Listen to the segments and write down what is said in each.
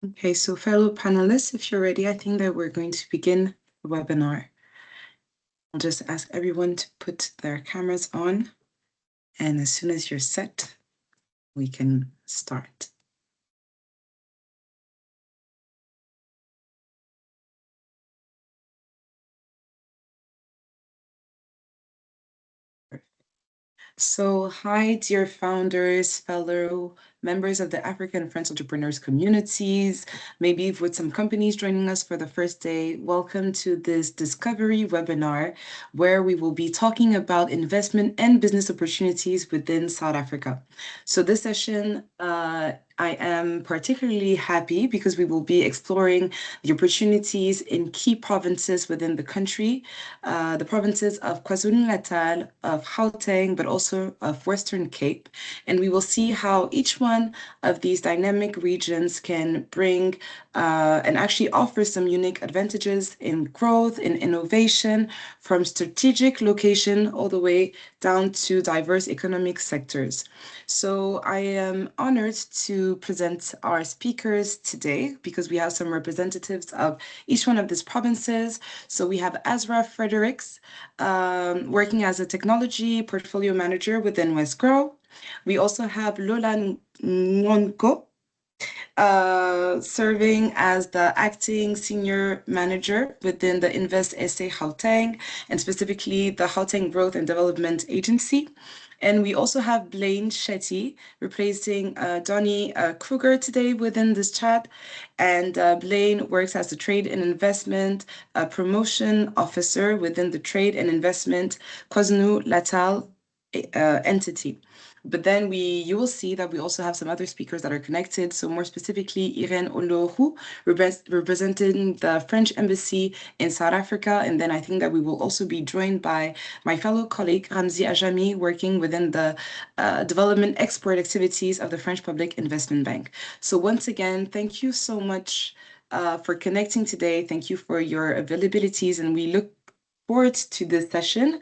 Okay, so fellow panelists, if you're ready, I think that we're going to begin the webinar. I'll just ask everyone to put their cameras on, and as soon as you're set, we can start. So, hi, dear founders, fellow members of the African and French entrepreneurs communities, maybe with some companies joining us for the first day. Welcome to this discovery webinar, where we will be talking about investment and business opportunities within South Africa. So this session, I am particularly happy because we will be exploring the opportunities in key provinces within the country, the provinces of KwaZulu-Natal, of Gauteng, but also of Western Cape. And we will see how each one of these dynamic regions can bring and actually offer some unique advantages in growth, in innovation, from strategic location all the way down to diverse economic sectors. So I am honored to present our speakers today because we have some representatives of each one of these provinces. So we have Azra Fredericks, working as a technology portfolio manager within Wesgro. We also have Lola Nongqo, serving as the acting senior manager within the Invest SA Gauteng, and specifically the Gauteng Growth and Development Agency. And we also have Blaine Shetty replacing Donnee Kruger today within this chat. And Blaine works as the Trade and Investment Promotion Officer within the Trade and Investment KwaZulu-Natal entity. But then you will see that we also have some other speakers that are connected. So more specifically, Irene Olohu, representing the French Embassy in South Africa. And then I think that we will also be joined by my fellow colleague, Ramzi Ajami, working within the development export activities of the French Public Investment Bank. So once again, thank you so much for connecting today. Thank you for your availabilities, and we look forward to this session.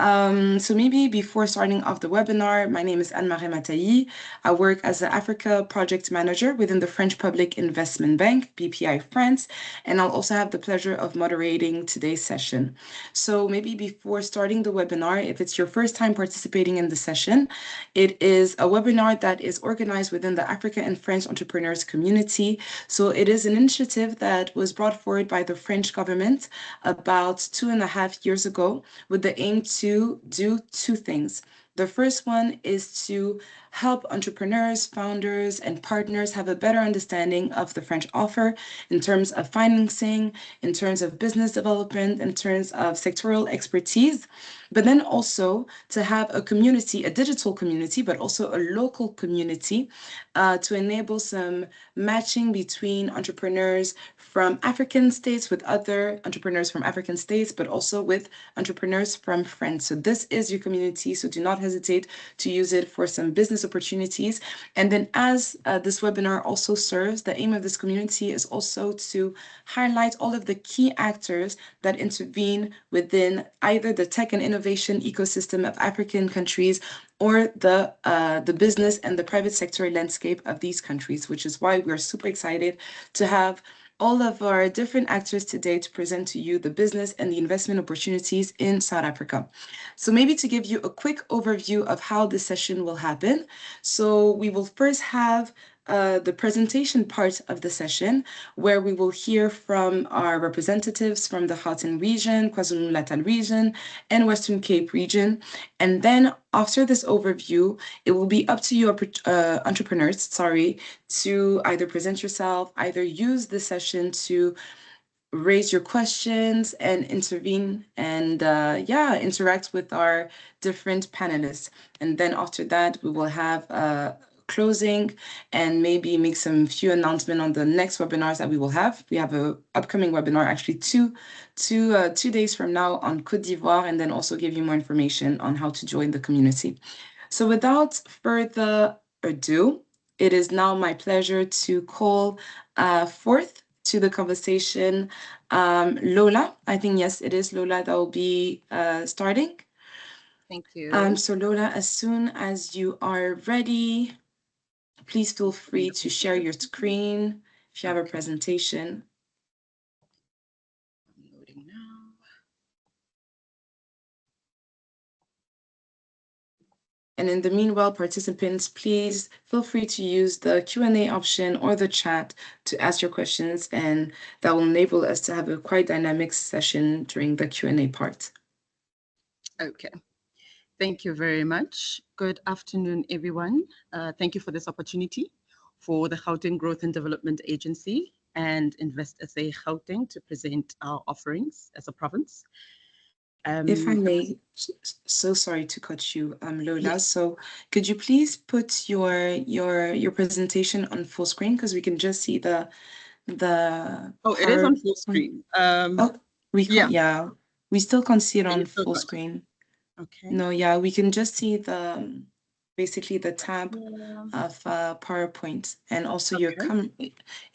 So maybe before starting off the webinar, my name is Ann-Mareme ATAYI. I work as an Africa project manager within the French Public Investment Bank, Bpifrance, and I'll also have the pleasure of moderating today's session. So maybe before starting the webinar, if it's your first time participating in the session, it is a webinar that is organized within the Africa and French entrepreneurs community. So it is an initiative that was brought forward by the French government about 2.5 years ago with the aim to do two things. The first one is to help entrepreneurs, founders, and partners have a better understanding of the French offer in terms of financing, in terms of business development, in terms of sectoral expertise, but then also to have a community, a digital community, but also a local community to enable some matching between entrepreneurs from African states with other entrepreneurs from African states, but also with entrepreneurs from France. So this is your community, so do not hesitate to use it for some business opportunities. And then as this webinar also serves, the aim of this community is also to highlight all of the key actors that intervene within either the tech and innovation ecosystem of African countries or the business and the private sector landscape of these countries, which is why we're super excited to have all of our different actors today to present to you the business and the investment opportunities in South Africa. So maybe to give you a quick overview of how this session will happen. So we will first have the presentation part of the session, where we will hear from our representatives from the Gauteng region, KwaZulu-Natal region, and Western Cape region. And then after this overview, it will be up to you entrepreneurs, to either present yourself, either use the session to raise your questions and intervene and interact with our different panelists. And then after that, we will have closing and maybe make some few announcements on the next webinars that we will have. We have an upcoming webinar, actually two days from now on Côte d'Ivoire, and then also give you more information on how to join the community. So without further ado, it is now my pleasure to call forth to the conversation Lola. I think, yes, it is Lola that will be starting. Thank you. So Lola, as soon as you are ready, please feel free to share your screen if you have a presentation. I'm loading now. And in the meanwhile, participants, please feel free to use the Q&A option or the chat to ask your questions, and that will enable us to have a quite dynamic session during the Q&A part. Okay. Thank you very much. Good afternoon, everyone. Thank you for this opportunity for the Gauteng Growth and Development Agency and Invest SA Gauteng to present our offerings as a province. If I may, so sorry to cut you, Lola. Yes. So could you please put your presentation on full screen, because we can just see the Oh, it is on full screen. We can't. Yeah, we still can't see it on full can't. screen. Okay. No, yeah, we can just see the basically the tab of PowerPoint, and also your camera.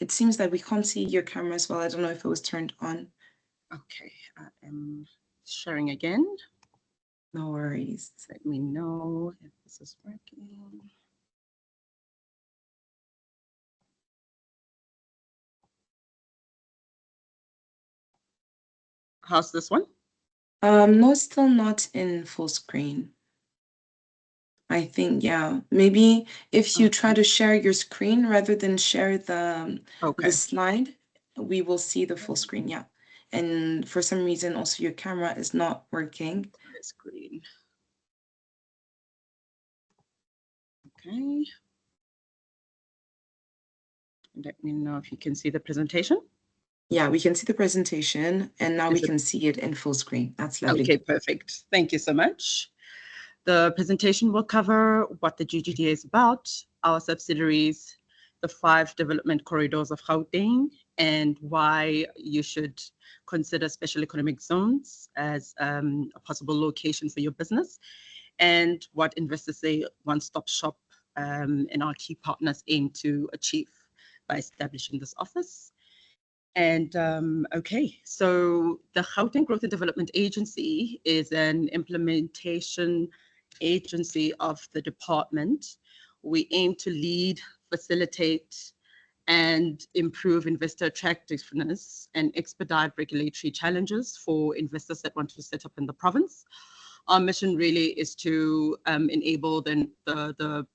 It seems that we can't see your camera as well. I don't know if it was turned on. Okay, I am sharing again. No worries. Let me know if this is working. How's this one? No, it's still not in full screen. I think, yeah, maybe if you try to share your screen rather than share the slide, we will see the full screen, yeah. And for some reason, also your camera is not working. Screen. Okay. Let me know if you can see the presentation. Yeah, we can see the presentation, and now we can see it in full screen. That's lovely. Okay, perfect. Thank you so much. The presentation will cover what the GGDA is about, our subsidiaries, the 5 development corridors of Gauteng, and why you should consider special economic zones as a possible location for your business, and what investors say one-stop shop and our key partners aim to achieve by establishing this office. And okay, so the Gauteng Growth and Development Agency is an implementation agency of the department. We aim to lead, facilitate, and improve investor attractiveness and expedite regulatory challenges for investors that want to set up in the province. Our mission really is to enable the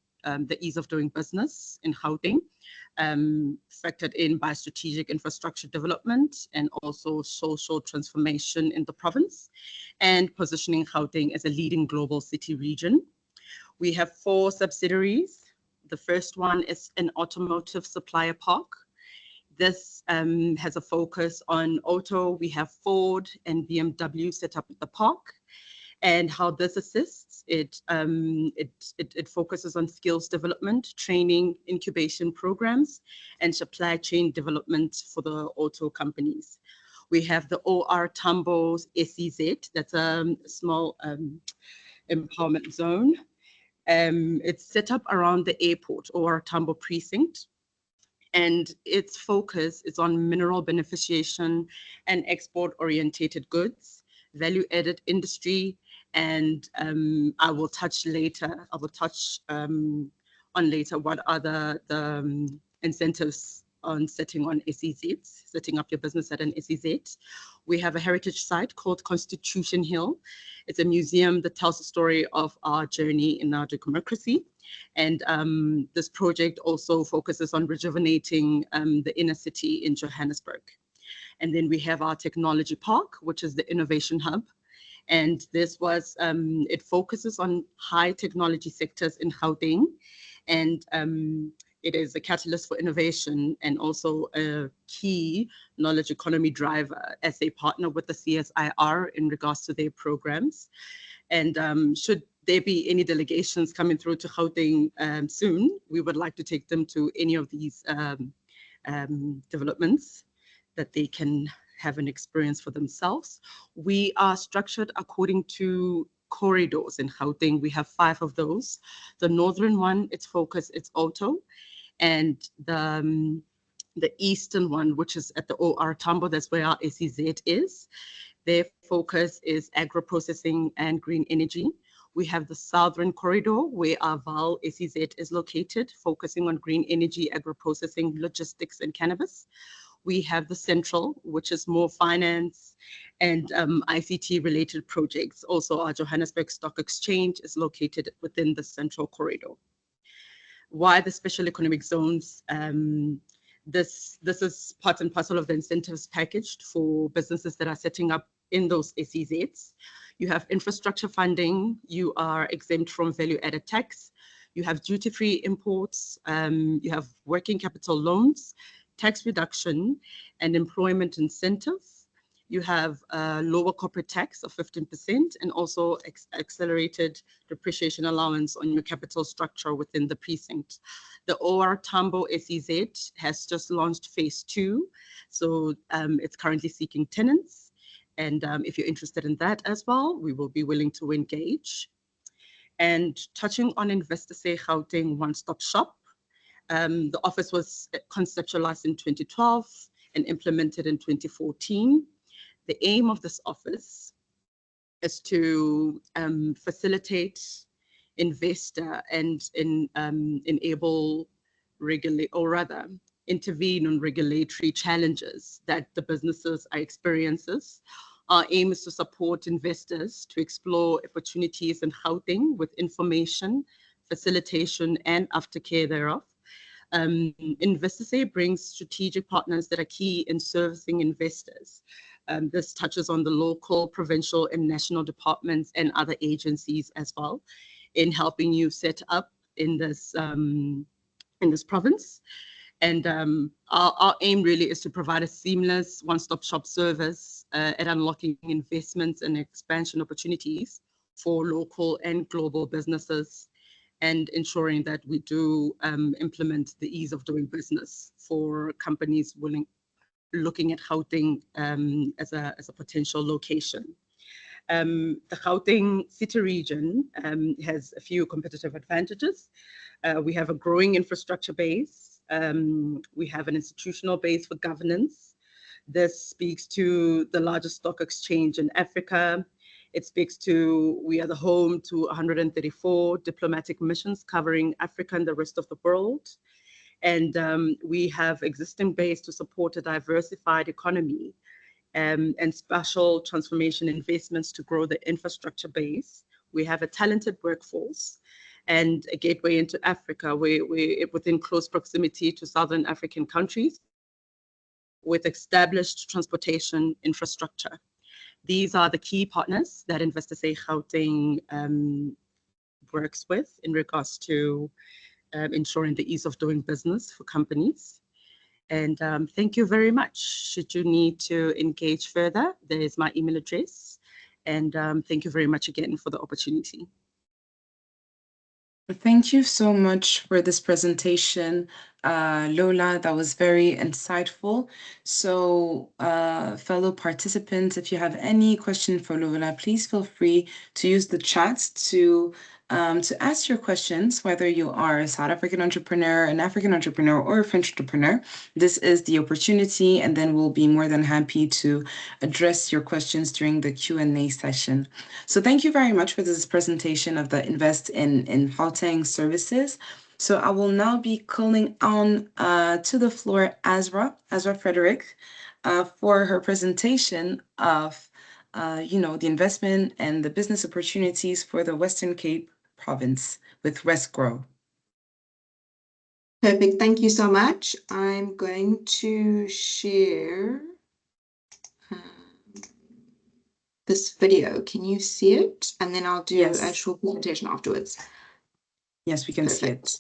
ease of doing business in Gauteng, factored in by strategic infrastructure development and also social transformation in the province, and positioning Gauteng as a leading global city region. We have 4 subsidiaries. The first one is an automotive supplier park. This has a focus on auto. We have Ford and BMW set up at the park. And how this assists, it focuses on skills development, training, incubation programs, and supply chain development for the auto companies. We have the OR Tambo SEZ, that's a small empowerment zone. It's set up around the airport, OR Tambo precinct, and its focus is on mineral beneficiation and export-orientated goods, value-added industry, and I will touch on later what are the incentives on setting up your business at an SEZ. We have a heritage site called Constitution Hill. It's a museum that tells the story of our journey in our democracy. And this project also focuses on rejuvenating the inner city in Johannesburg. And then we have our technology park, which is the innovation hub. And this was, it focuses on high technology sectors in Gauteng, and it is a catalyst for innovation and also a key knowledge economy driver as they partner with the CSIR in regards to their programs. And should there be any delegations coming through to Gauteng soon, we would like to take them to any of these developments that they can have an experience for themselves. We are structured according to corridors in Gauteng. We have 5 of those. The northern one, its focus, it's auto, and the eastern one, which is at the OR Tambo, that's where our SEZ is. Their focus is agro-processing and green energy. We have the Southern Corridor, where our VAL SEZ is located, focusing on green energy, agro-processing, logistics, and cannabis. We have the Central, which is more finance and ICT-related projects. Also, our Johannesburg Stock Exchange is located within the Central Corridor. Why the special economic zones? This is part and parcel of the incentives packaged for businesses that are setting up in those SEZs. You have infrastructure funding, you are exempt from value-added tax, you have duty-free imports, you have working capital loans, tax reduction, and employment incentive. You have a lower corporate tax of 15% and also accelerated depreciation allowance on your capital structure within the precinct. The OR Tambo SEZ has just launched phase 2, so it's currently seeking tenants. And if you're interested in that as well, we will be willing to engage. And touching on Investor Say Gauteng One-Stop Shop, the office was conceptualized in 2012 and implemented in 2014. The aim of this office is to facilitate investor and enable intervene on regulatory challenges that the businesses are experiencing. Our aim is to support investors to explore opportunities in Gauteng with information, facilitation, and aftercare thereof. Investor Say brings strategic partners that are key in servicing investors. This touches on the local, provincial, and national departments and other agencies as well in helping you set up in this province. And our aim really is to provide a seamless one-stop shop service at unlocking investments and expansion opportunities for local and global businesses, and ensuring that we do implement the ease of doing business for companies looking at Gauteng as a potential location. The Gauteng city region has a few competitive advantages. We have a growing infrastructure base. We have an institutional base for governance. This speaks to the largest stock exchange in Africa. It speaks to, we are the home to 134 diplomatic missions covering Africa and the rest of the world. And we have existing base to support a diversified economy and special transformation investments to grow the infrastructure base. We have a talented workforce and a gateway into Africa. We're within close proximity to Southern African countries with established transportation infrastructure. These are the key partners that Investor Say Gauteng works with in regards to ensuring the ease of doing business for companies. And thank you very much. Should you need to engage further, there is my email address. And thank you very much again for the opportunity. Thank you so much for this presentation, Lola. That was very insightful. So, fellow participants, if you have any question for Lola, please feel free to use the chat to ask your questions, whether you are a South African entrepreneur, an African entrepreneur, or a French entrepreneur. This is the opportunity, and then we'll be more than happy to address your questions during the Q&A session. So thank you very much for this presentation of the Invest in Gauteng services. So I will now be calling on to the floor Azra Fredericks, for her presentation of the investment and the business opportunities for the Western Cape province with Wesgro. Perfect. Thank you so much. I'm going to share this video. Can you see it? And then I'll do a short presentation afterwards. Yes, we can see it.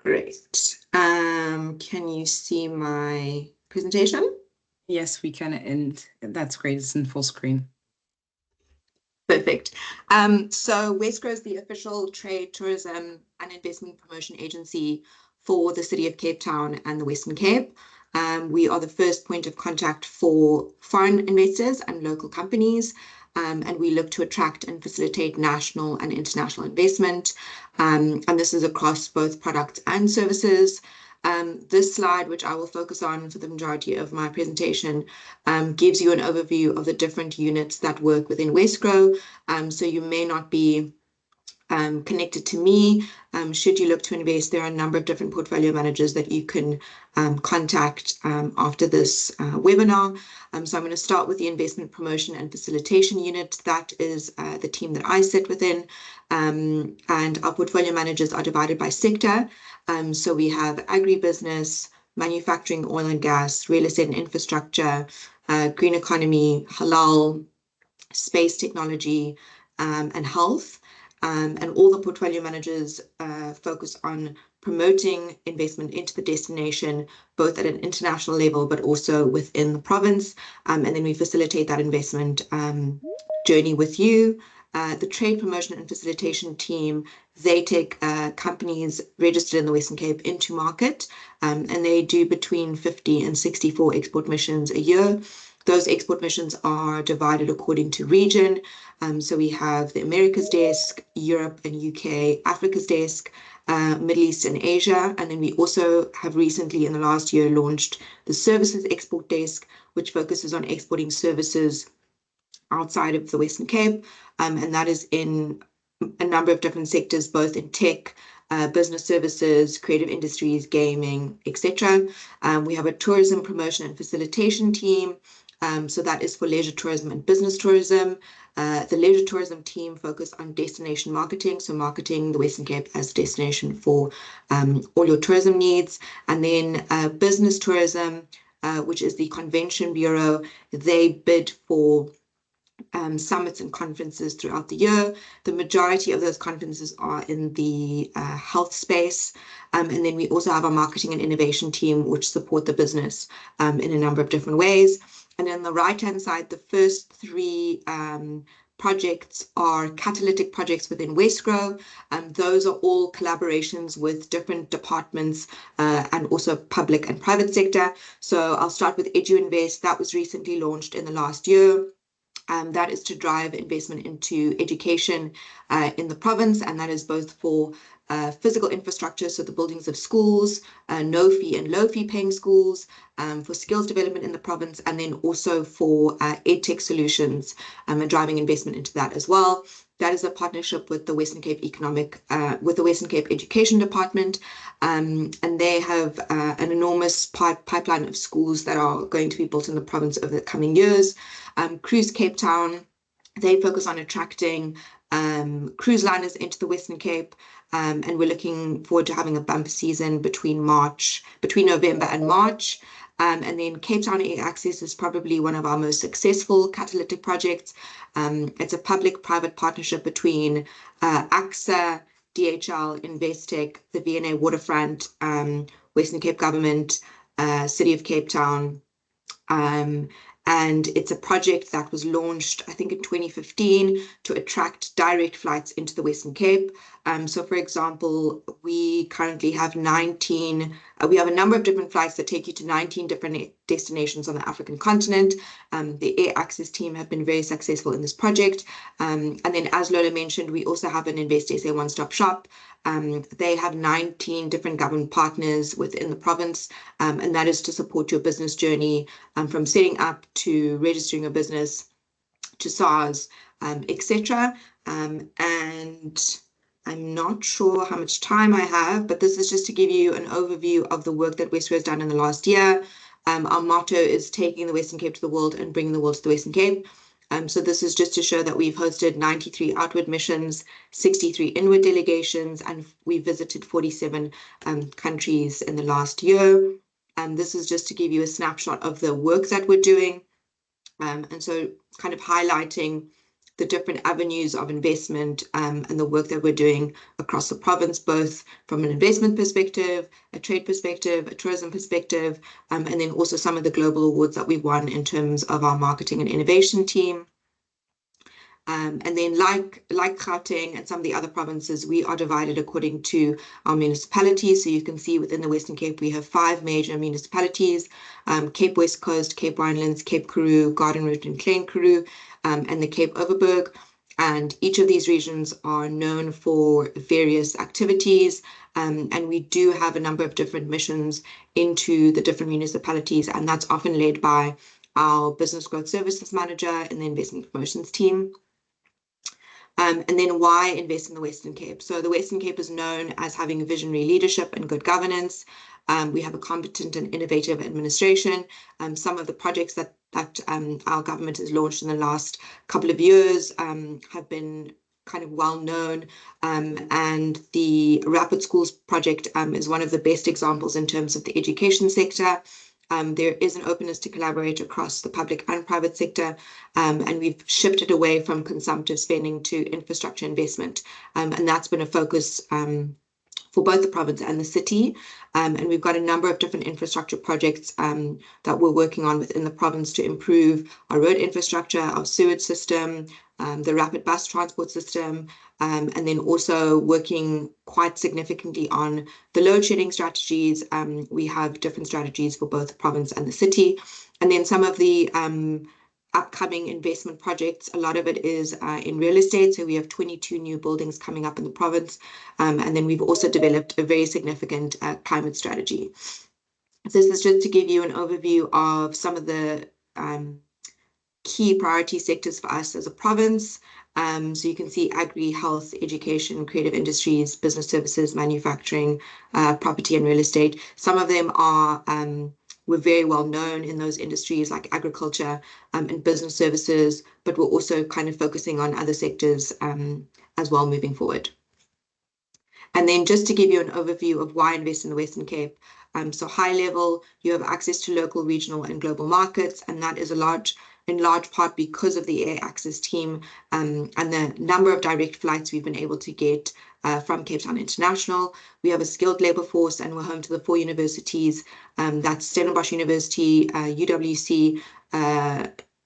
Great. Can you see my presentation? Yes, we can, and that's great. It's in full screen. Perfect. So Wesgro is the official trade, tourism, and investment promotion agency for the City of Cape Town and the Western Cape. We are the first point of contact for foreign investors and local companies, and we look to attract and facilitate national and international investment. And this is across both products and services. This slide, which I will focus on for the majority of my presentation, gives you an overview of the different units that work within Wesgro. So you may not be connected to me. Should you look to invest, there are a number of different portfolio managers that you can contact after this webinar. So I'm going to start with the investment promotion and facilitation unit. That is the team that I sit within. And our portfolio managers are divided by sector. So we have agribusiness, manufacturing, oil and gas, real estate and infrastructure, green economy, halal, space technology, and health. And all the portfolio managers focus on promoting investment into the destination, both at an international level, but also within the province. And then we facilitate that investment journey with you. The trade promotion and facilitation team, they take companies registered in the Western Cape into market, and they do between 50 and 64 export missions a year. Those export missions are divided according to region. So we have the Americas desk, Europe and UK, Africa's desk, Middle East and Asia. And then we also have recently in the last year launched the services export desk, which focuses on exporting services outside of the Western Cape. And that is in a number of different sectors, both in tech, business services, creative industries, gaming, etc. We have a tourism promotion and facilitation team. So that is for leisure tourism and business tourism. The leisure tourism team focus on destination marketing, so marketing the Western Cape as a destination for all your tourism needs. And then business tourism, which is the Convention Bureau, they bid for summits and conferences throughout the year. The majority of those conferences are in the health space. And then we also have our marketing and innovation team, which support the business in a number of different ways. And on the right-hand side, the first three projects are catalytic projects within Wesgro. Those are all collaborations with different departments and also public and private sector. So I'll start with EduInvest. That was recently launched in the last year. That is to drive investment into education in the province, and that is both for physical infrastructure, so the buildings of schools, no fee and low fee paying schools, for skills development in the province, and then also for edtech solutions and driving investment into that as well. That is a partnership with the Western Cape Education Department, and they have an enormous pipeline of schools that are going to be built in the province over the coming years. Cruise Cape Town, they focus on attracting cruise liners into the Western Cape, and we're looking forward to having a bumper season between November and March. And then Cape Town Air Access is probably one of our most successful catalytic projects. It's a public-private partnership between AXA, DHL, Investec, the V&A Waterfront, Western Cape Government, City of Cape Town. And it's a project that was launched, I think, in 2015 to attract direct flights into the Western Cape. So, for example, we currently have we have a number of different flights that take you to 19 different destinations on the African continent. The Air Access team have been very successful in this project. And then, as Lola mentioned, we also have an Invest SA one-stop shop. They have 19 different government partners within the province, and that is to support your business journey from setting up to registering a business to SARS, etc. And I'm not sure how much time I have, but this is just to give you an overview of the work that Wesgro has done in the last year. Our motto is taking the Western Cape to the world and bringing the world to the Western Cape. So this is just to show that we've hosted 93 outward missions, 63 inward delegations, and we visited 47 countries in the last year. And this is just to give you a snapshot of the work that we're doing. And so kind of highlighting the different avenues of investment and the work that we're doing across the province, both from an investment perspective, a trade perspective, a tourism perspective, and then also some of the global awards that we won in terms of our marketing and innovation team. And then like Gauteng and some of the other provinces, we are divided according to our municipalities. So you can see within the Western Cape, we have 5 major municipalities, Cape West Coast, Cape Winelands, Cape Kruger, Garden Route and Klein Kruger, and the Cape Overberg. And each of these regions are known for various activities. And we do have a number of different missions into the different municipalities, and that's often led by our Business Growth Services Manager and the Investment Promotions team. And then why invest in the Western Cape? So the Western Cape is known as having visionary leadership and good governance. We have a competent and innovative administration. Some of the projects that our government has launched in the last couple of years have been kind of well known, and the Rapid Schools project is one of the best examples in terms of the education sector. There is an openness to collaborate across the public and private sector, and we've shifted away from consumptive spending to infrastructure investment, and that's been a focus for both the province and the city. And we've got a number of different infrastructure projects that we're working on within the province to improve our road infrastructure, our sewage system, the rapid bus transport system, and then also working quite significantly on the load shedding strategies. We have different strategies for both the province and the city. And then some of the upcoming investment projects, a lot of it is in real estate. So we have 22 new buildings coming up in the province. And then we've also developed a very significant climate strategy. So this is just to give you an overview of some of the key priority sectors for us as a province. So you can see agri, health, education, creative industries, business services, manufacturing, property and real estate. Some of them are we're very well known in those industries like agriculture and business services, but we're also kind of focusing on other sectors as well moving forward. And then just to give you an overview of why invest in the Western Cape. So high level, you have access to local, regional and global markets, and that is in large part because of the Air Access team and the number of direct flights we've been able to get from Cape Town International. We have a skilled labour force, and we're home to the 4 universities. That's Stellenbosch University, UWC,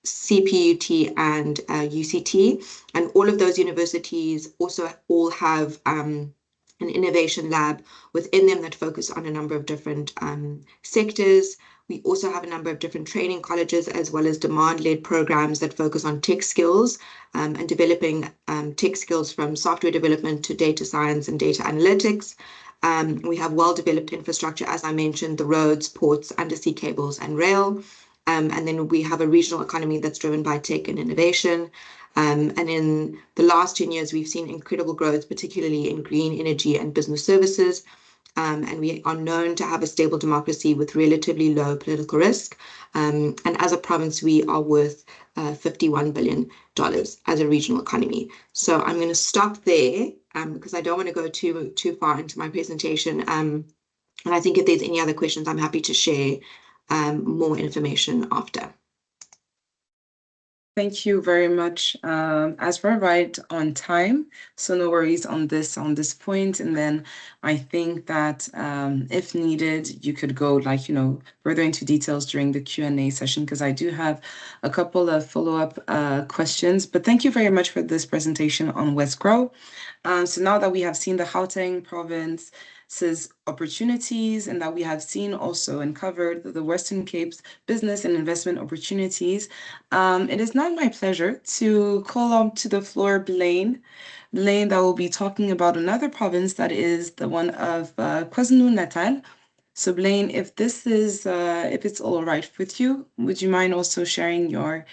CPUT and UCT. And all of those universities also all have an innovation lab within them that focus on a number of different sectors. We also have a number of different training colleges as well as demand-led programs that focus on tech skills and developing tech skills from software development to data science and data analytics. We have well-developed infrastructure, as I mentioned, the roads, ports, undersea cables and rail. And then we have a regional economy that's driven by tech and innovation. And in the last 10 years, we've seen incredible growth, particularly in green energy and business services. And we are known to have a stable democracy with relatively low political risk. And as a province, we are worth $51 billion as a regional economy. So I'm going to stop there because I don't want to go too far into my presentation. And I think if there's any other questions, I'm happy to share more information after. Thank you very much. Azra, right on time, so no worries on this point. And then I think that if needed, you could go further into details during the Q&A session, because I do have a couple of follow-up questions. But thank you very much for this presentation on Wesgro. So now that we have seen the Gauteng Province's opportunities, and that we have seen also and covered the Western Cape's business and investment opportunities, it is now my pleasure to call up to the floor Blaine, that will be talking about another province that is the one of KwaZulu-Natal. So Blaine, if it's all right with you, would you mind also sharing your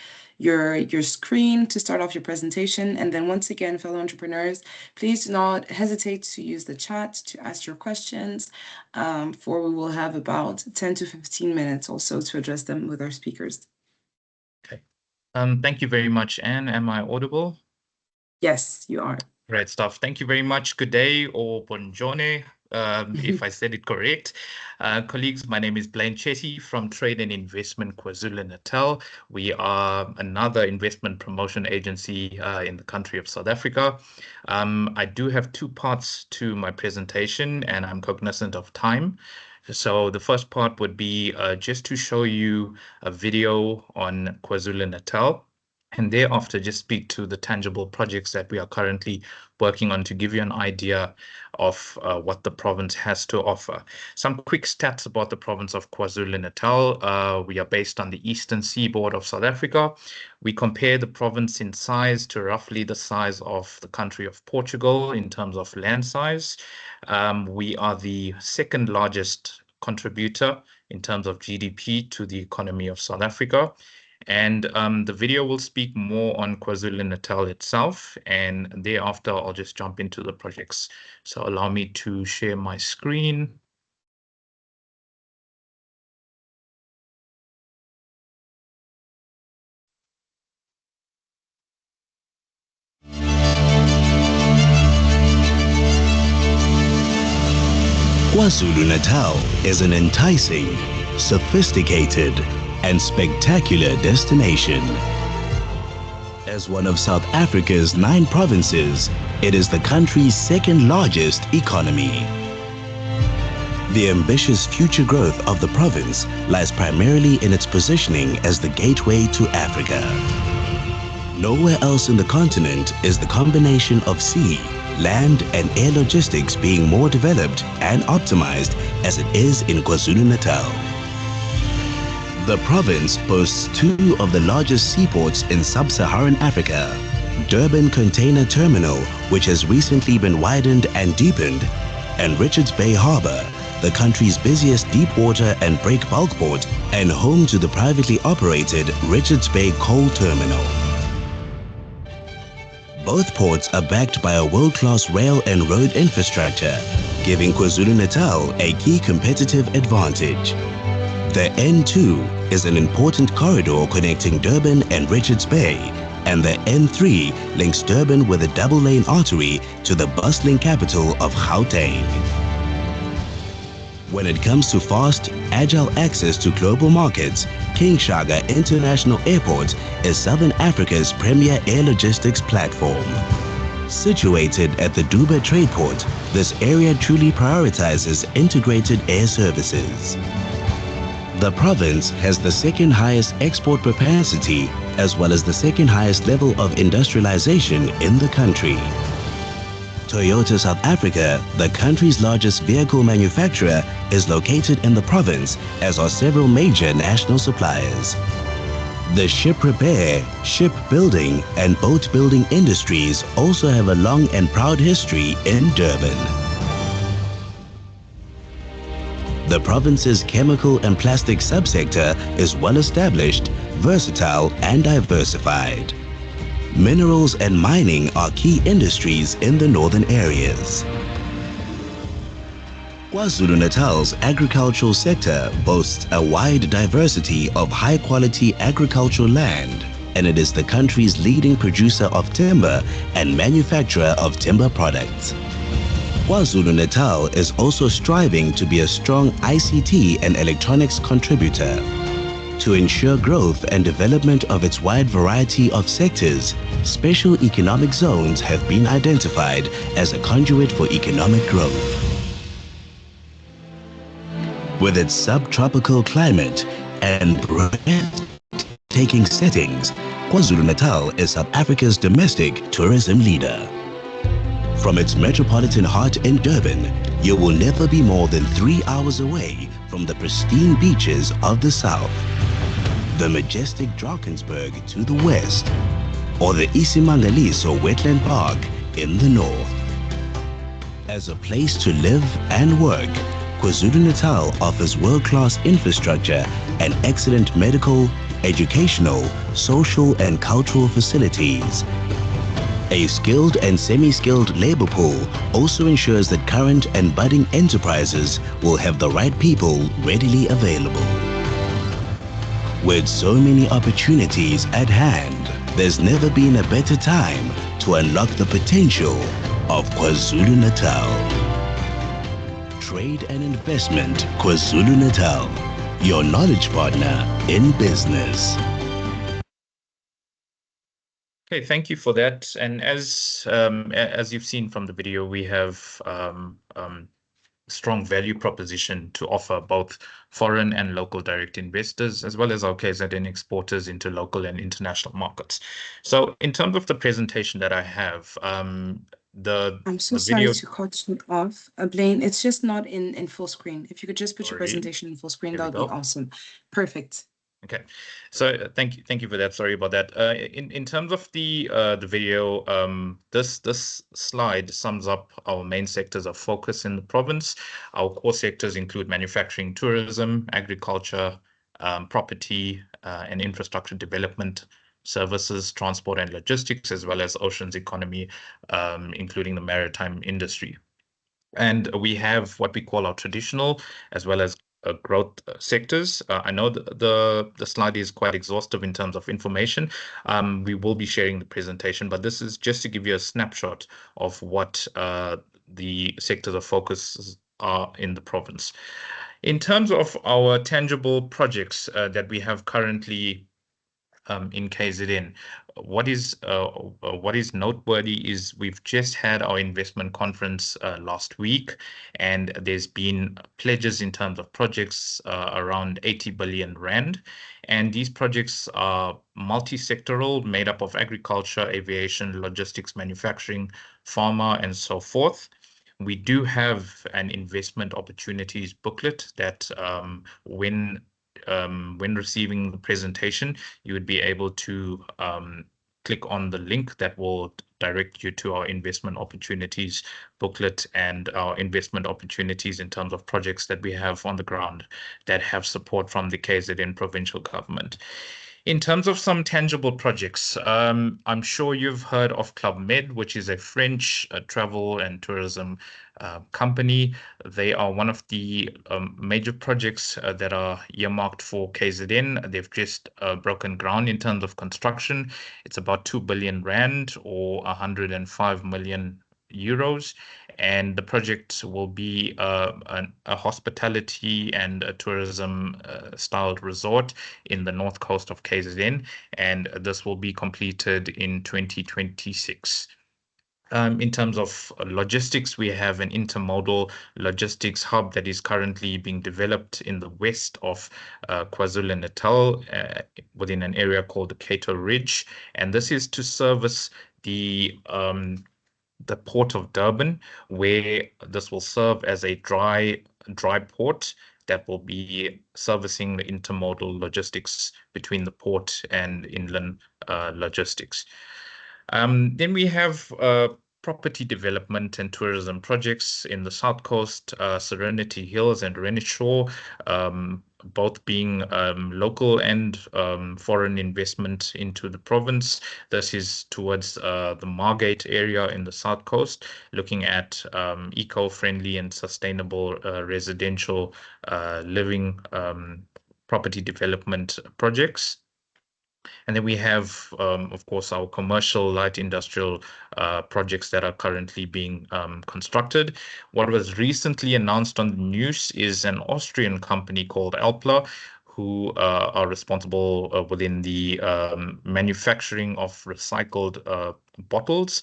screen to start off your presentation? And then once again, fellow entrepreneurs, please do not hesitate to use the chat to ask your questions, for we will have about 10 to 15 minutes also to address them with our speakers. Okay. Thank you very much, Anne. Am I audible? Yes, you are. Great stuff. Thank you very much. Good day or buongiorno, if I said it correct. Colleagues, my name is Blaine Chetty from Trade and Investment KwaZulu-Natal. We are another investment promotion agency in the country of South Africa. I do have two parts to my presentation, and I'm cognizant of time. So the first part would be just to show you a video on KwaZulu-Natal, and thereafter just speak to the tangible projects that we are currently working on to give you an idea of what the province has to offer. Some quick stats about the province of KwaZulu-Natal. We are based on the eastern seaboard of South Africa. We compare the province in size to roughly the size of the country of Portugal in terms of land size. We are the second largest contributor in terms of GDP to the economy of South Africa. And the video will speak more on KwaZulu-Natal itself, and thereafter I'll just jump into the projects. So allow me to share my screen. KwaZulu-Natal is an enticing, sophisticated, and spectacular destination. As one of South Africa's 9 provinces, it is the country's second largest economy. The ambitious future growth of the province lies primarily in its positioning as the gateway to Africa. Nowhere else in the continent is the combination of sea, land, and air logistics being more developed and optimized as it is in KwaZulu-Natal. The province boasts 2 of the largest seaports in sub-Saharan Africa. Durban Container Terminal, which has recently been widened and deepened, and Richards Bay Harbour, the country's busiest deep-water and break bulk port and home to the privately operated Richards Bay Coal Terminal. Both ports are backed by a world-class rail and road infrastructure, giving KwaZulu-Natal a key competitive advantage. The N2 is an important corridor connecting Durban and Richards Bay, and the N3 links Durban with a double-lane artery to the bustling capital of Gauteng. When it comes to fast, agile access to global markets, King Shaka International Airport is Southern Africa's premier air logistics platform. Situated at the Dubai Trade Port, this area truly prioritizes integrated air services. The province has the second highest export propensity as well as the second highest level of industrialization in the country. Toyota South Africa, the country's largest vehicle manufacturer, is located in the province, as are several major national suppliers. The ship repair, shipbuilding, and boat building industries also have a long and proud history in Durban. The province's chemical and plastic subsector is well established, versatile, and diversified. Minerals and mining are key industries in the northern areas. KwaZulu-Natal's agricultural sector boasts a wide diversity of high-quality agricultural land, and it is the country's leading producer of timber and manufacturer of timber products. KwaZulu-Natal is also striving to be a strong ICT and electronics contributor. To ensure growth and development of its wide variety of sectors, special economic zones have been identified as a conduit for economic growth. With its subtropical climate and breathtaking settings, KwaZulu-Natal is South Africa's domestic tourism leader. From its metropolitan heart in Durban, you will never be more than 3 hours away from the pristine beaches of the south, the majestic Drakensberg to the west, or the Isimangaliso Wetland Park in the north. As a place to live and work, KwaZulu-Natal offers world-class infrastructure and excellent medical, educational, social, and cultural facilities. A skilled and semi-skilled labor pool also ensures that current and budding enterprises will have the right people readily available. With so many opportunities at hand, there's never been a better time to unlock the potential of KwaZulu-Natal. Trade and Investment KwaZulu-Natal, your knowledge partner in business. Okay, thank you for that. And as you've seen from the video, we have strong value proposition to offer both foreign and local direct investors, as well as our KZN exporters into local and international markets. So in terms of the presentation that I have, I'm so the sorry video, to cut you off. Blaine, it's just not in full screen. If you could just put your Sorry. presentation in full screen, Here that we would be go. awesome. Perfect. Okay, so thank you for that. Sorry about that. In terms of the video, this slide sums up our main sectors of focus in the province. Our core sectors include manufacturing, tourism, agriculture, property, and infrastructure development, services, transport and logistics, as well as oceans economy, including the maritime industry. And we have what we call our traditional as well as growth sectors. I know the slide is quite exhaustive in terms of information. We will be sharing the presentation, but this is just to give you a snapshot of what the sectors of focus are in the province. In terms of our tangible projects that we have currently in KZN. What is noteworthy is we've just had our investment conference last week, and there's been pledges in terms of projects around 80 billion rand. And these projects are multi-sectoral, made up of agriculture, aviation, logistics, manufacturing, pharma, and so forth. We do have an investment opportunities booklet that when receiving the presentation, you would be able to click on the link that will direct you to our investment opportunities booklet and our investment opportunities in terms of projects that we have on the ground that have support from the KZN provincial government. In terms of some tangible projects, I'm sure you've heard of Club Med, which is a French travel and tourism company. They are one of the major projects that are earmarked for KZN. They've just broken ground in terms of construction. It's about 2 billion rand or 105 million euros, and the project will be a hospitality and a tourism styled resort in the north coast of KZN, and this will be completed in 2026. In terms of logistics, we have an intermodal logistics hub that is currently being developed in the west of KwaZulu-Natal within an area called the Cato Ridge, and this is to service the port of Durban, where this will serve as a dry port that will be servicing the intermodal logistics between the port and inland logistics. Then we have property development and tourism projects in the South Coast, Serenity Hills and Renishore, both being local and foreign investment into the province. This is towards the Margate area in the South Coast, looking at eco-friendly and sustainable residential living property development projects. And then we have, of course, our commercial light industrial projects that are currently being constructed. What was recently announced on the news is an Austrian company called Alpla, who are responsible within the manufacturing of recycled bottles.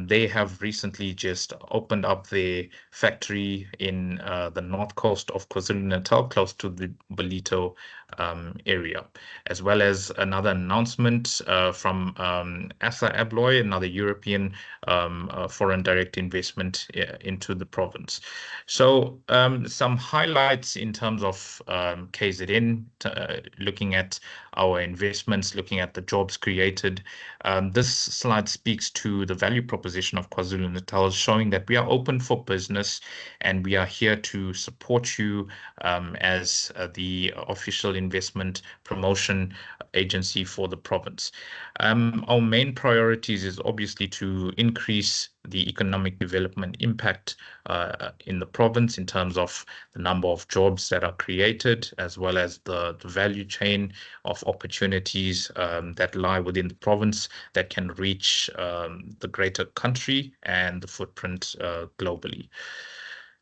They have recently just opened up their factory in the north coast of KwaZulu-Natal, close to the Ballito area, as well as another announcement from Azra, another European foreign direct investment into the province. So some highlights in terms of KZN, looking at our investments, looking at the jobs created. This slide speaks to the value proposition of KwaZulu-Natal, showing that we are open for business and we are here to support you as the official investment promotion agency for the province. Our main priorities is obviously to increase the economic development impact in the province in terms of the number of jobs that are created, as well as the value chain of opportunities that lie within the province that can reach the greater country and the footprint globally.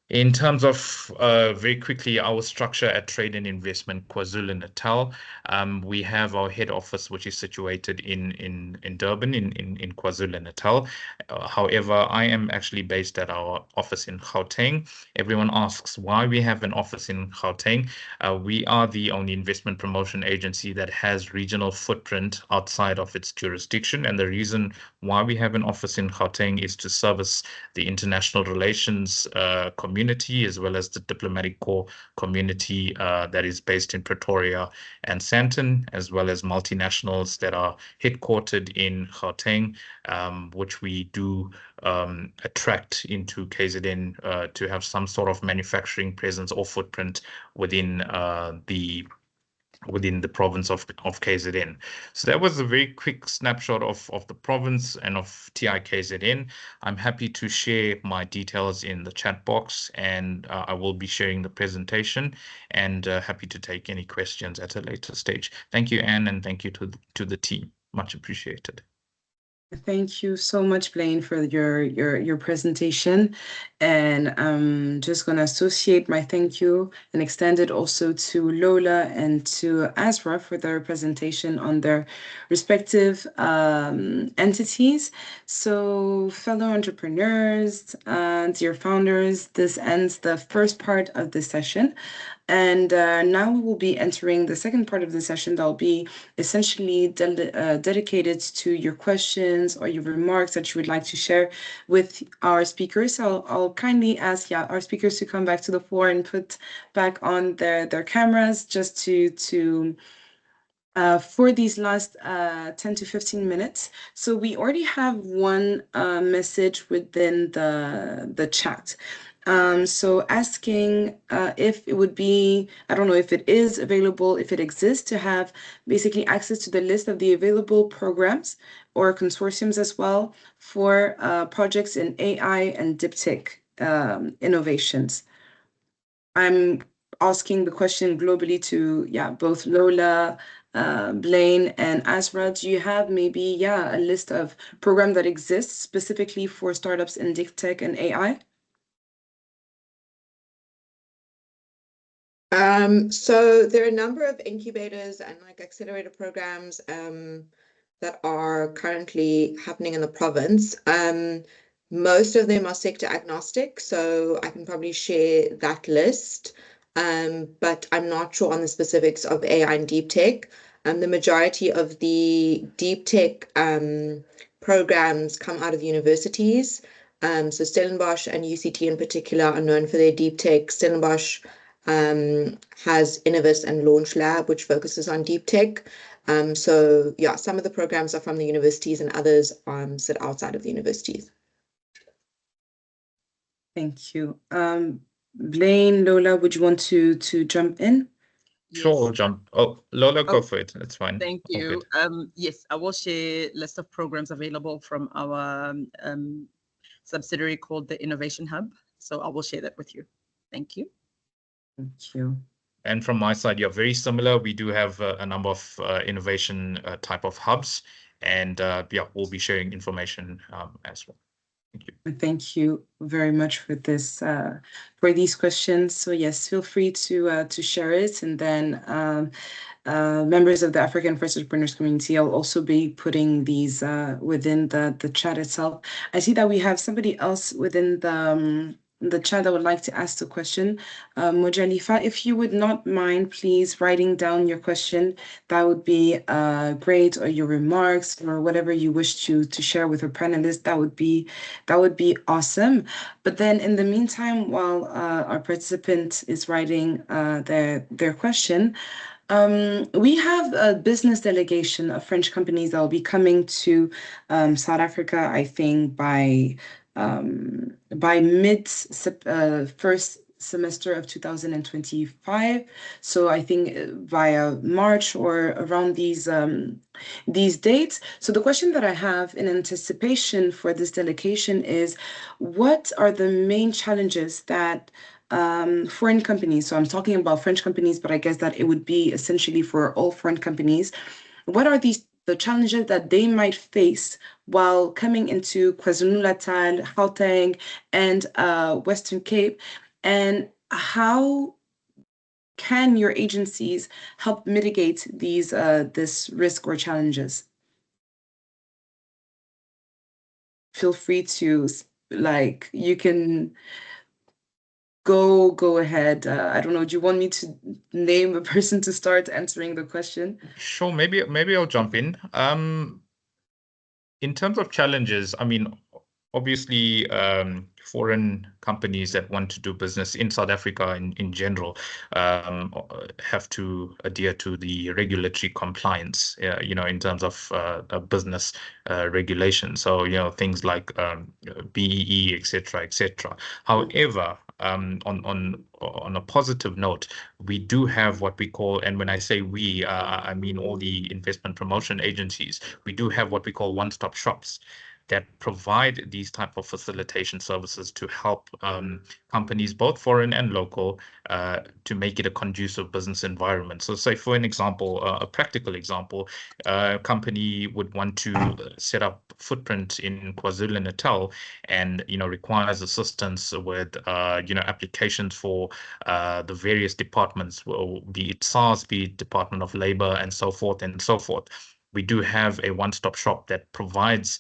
In terms of very quickly, our structure at Trade and Investment KwaZulu-Natal, we have our head office, which is situated in Durban, in KwaZulu-Natal. However, I am actually based at our office in Gauteng. Everyone asks why we have an office in Gauteng. We are the only investment promotion agency that has regional footprint outside of its jurisdiction. And the reason why we have an office in Gauteng is to service the international relations community, as well as the diplomatic corps community that is based in Pretoria and Sandton, as well as multinationals that are headquartered in Gauteng, which we do attract into KZN to have some sort of manufacturing presence or footprint within the province of KZN. So that was a very quick snapshot of the province and of TIKZN. I'm happy to share my details in the chat box, and I will be sharing the presentation, and happy to take any questions at a later stage. Thank you, Anne, and thank you to the team. Much appreciated. Thank you so much, Blaine, for your presentation. And I'm just going to associate my thank you and extend it also to Lola and to Azra for their presentation on their respective entities. So, fellow entrepreneurs and dear founders, this ends the first part of the session. And now we will be entering the second part of the session that will be essentially dedicated to your questions or your remarks that you would like to share with our speakers. So I'll kindly ask our speakers to come back to the floor and put back on their cameras just to for these last 10 to 15 minutes. So we already have one message within the chat. So asking if it would be, I don't know if it is available, if it exists, to have basically access to the list of the available programs or consortiums as well for projects in AI and deep tech innovations. I'm asking the question globally to both Lola, Blaine, and Azra. Do you have maybe a list of programs that exists specifically for startups in deep tech and AI? So there are a number of incubators and accelerator programs that are currently happening in the province. Most of them are sector agnostic, so I can probably share that list, but I'm not sure on the specifics of AI and deep tech. The majority of the deep tech programs come out of universities. So Stellenbosch and UCT in particular are known for their deep tech. Stellenbosch has Innovus and Launch Lab, which focuses on deep tech. So some of the programs are from the universities and others sit outside of the universities. Thank you. Blaine, Lola, would you want to jump in? Sure, jump. Oh, Lola, go for it. That's fine. Thank you. Yes, I will share a list of programs available from our subsidiary called the Innovation Hub. So I will share that with you. Thank you. Thank you. And from my side, you're very similar. We do have a number of innovation type of hubs, and we'll be sharing information as well. Thank you. Thank you very much for this for these questions. So yes, feel free to share it, and then members of the African First Entrepreneurs community, I'll also be putting these within the chat itself. I see that we have somebody else within the chat that would like to ask the question. Mojalifa, if you would not mind, please writing down your question, that would be great, or your remarks, or whatever you wish to share with our panelists. That would be awesome. But then in the meantime, while our participant is writing their question, we have a business delegation of French companies that will be coming to South Africa, I think by semester of 2025. So I think via March or around these dates. So the question that I have in anticipation for this delegation is, what are the main challenges that foreign companies, so I'm talking about French companies, but I guess that it would be essentially for all foreign companies, what are the challenges that they might face while coming into KwaZulu-Natal, Gauteng, and Western Cape, and how can your agencies help mitigate these this risk or challenges? Feel free to, like, you can go ahead. I don't know, do you want me to name a person to start answering the question? Sure, maybe I'll jump in. In terms of challenges, I mean, obviously, foreign companies that want to do business in South Africa in general have to adhere to the regulatory compliance, in terms of business regulation. So, things like BEE, etc., etc. However, on a positive note, we do have what we call, and when I say we, I mean all the investment promotion agencies, we do have what we call one-stop shops that provide these type of facilitation services to help companies, both foreign and local, to make it a conducive business environment. So say, for an example, a practical example, a company would want to set up footprint in KwaZulu-Natal and, requires assistance with, applications for the various departments, be it SARS, be it Department of Labor, and so forth and so forth. We do have a one-stop shop that provides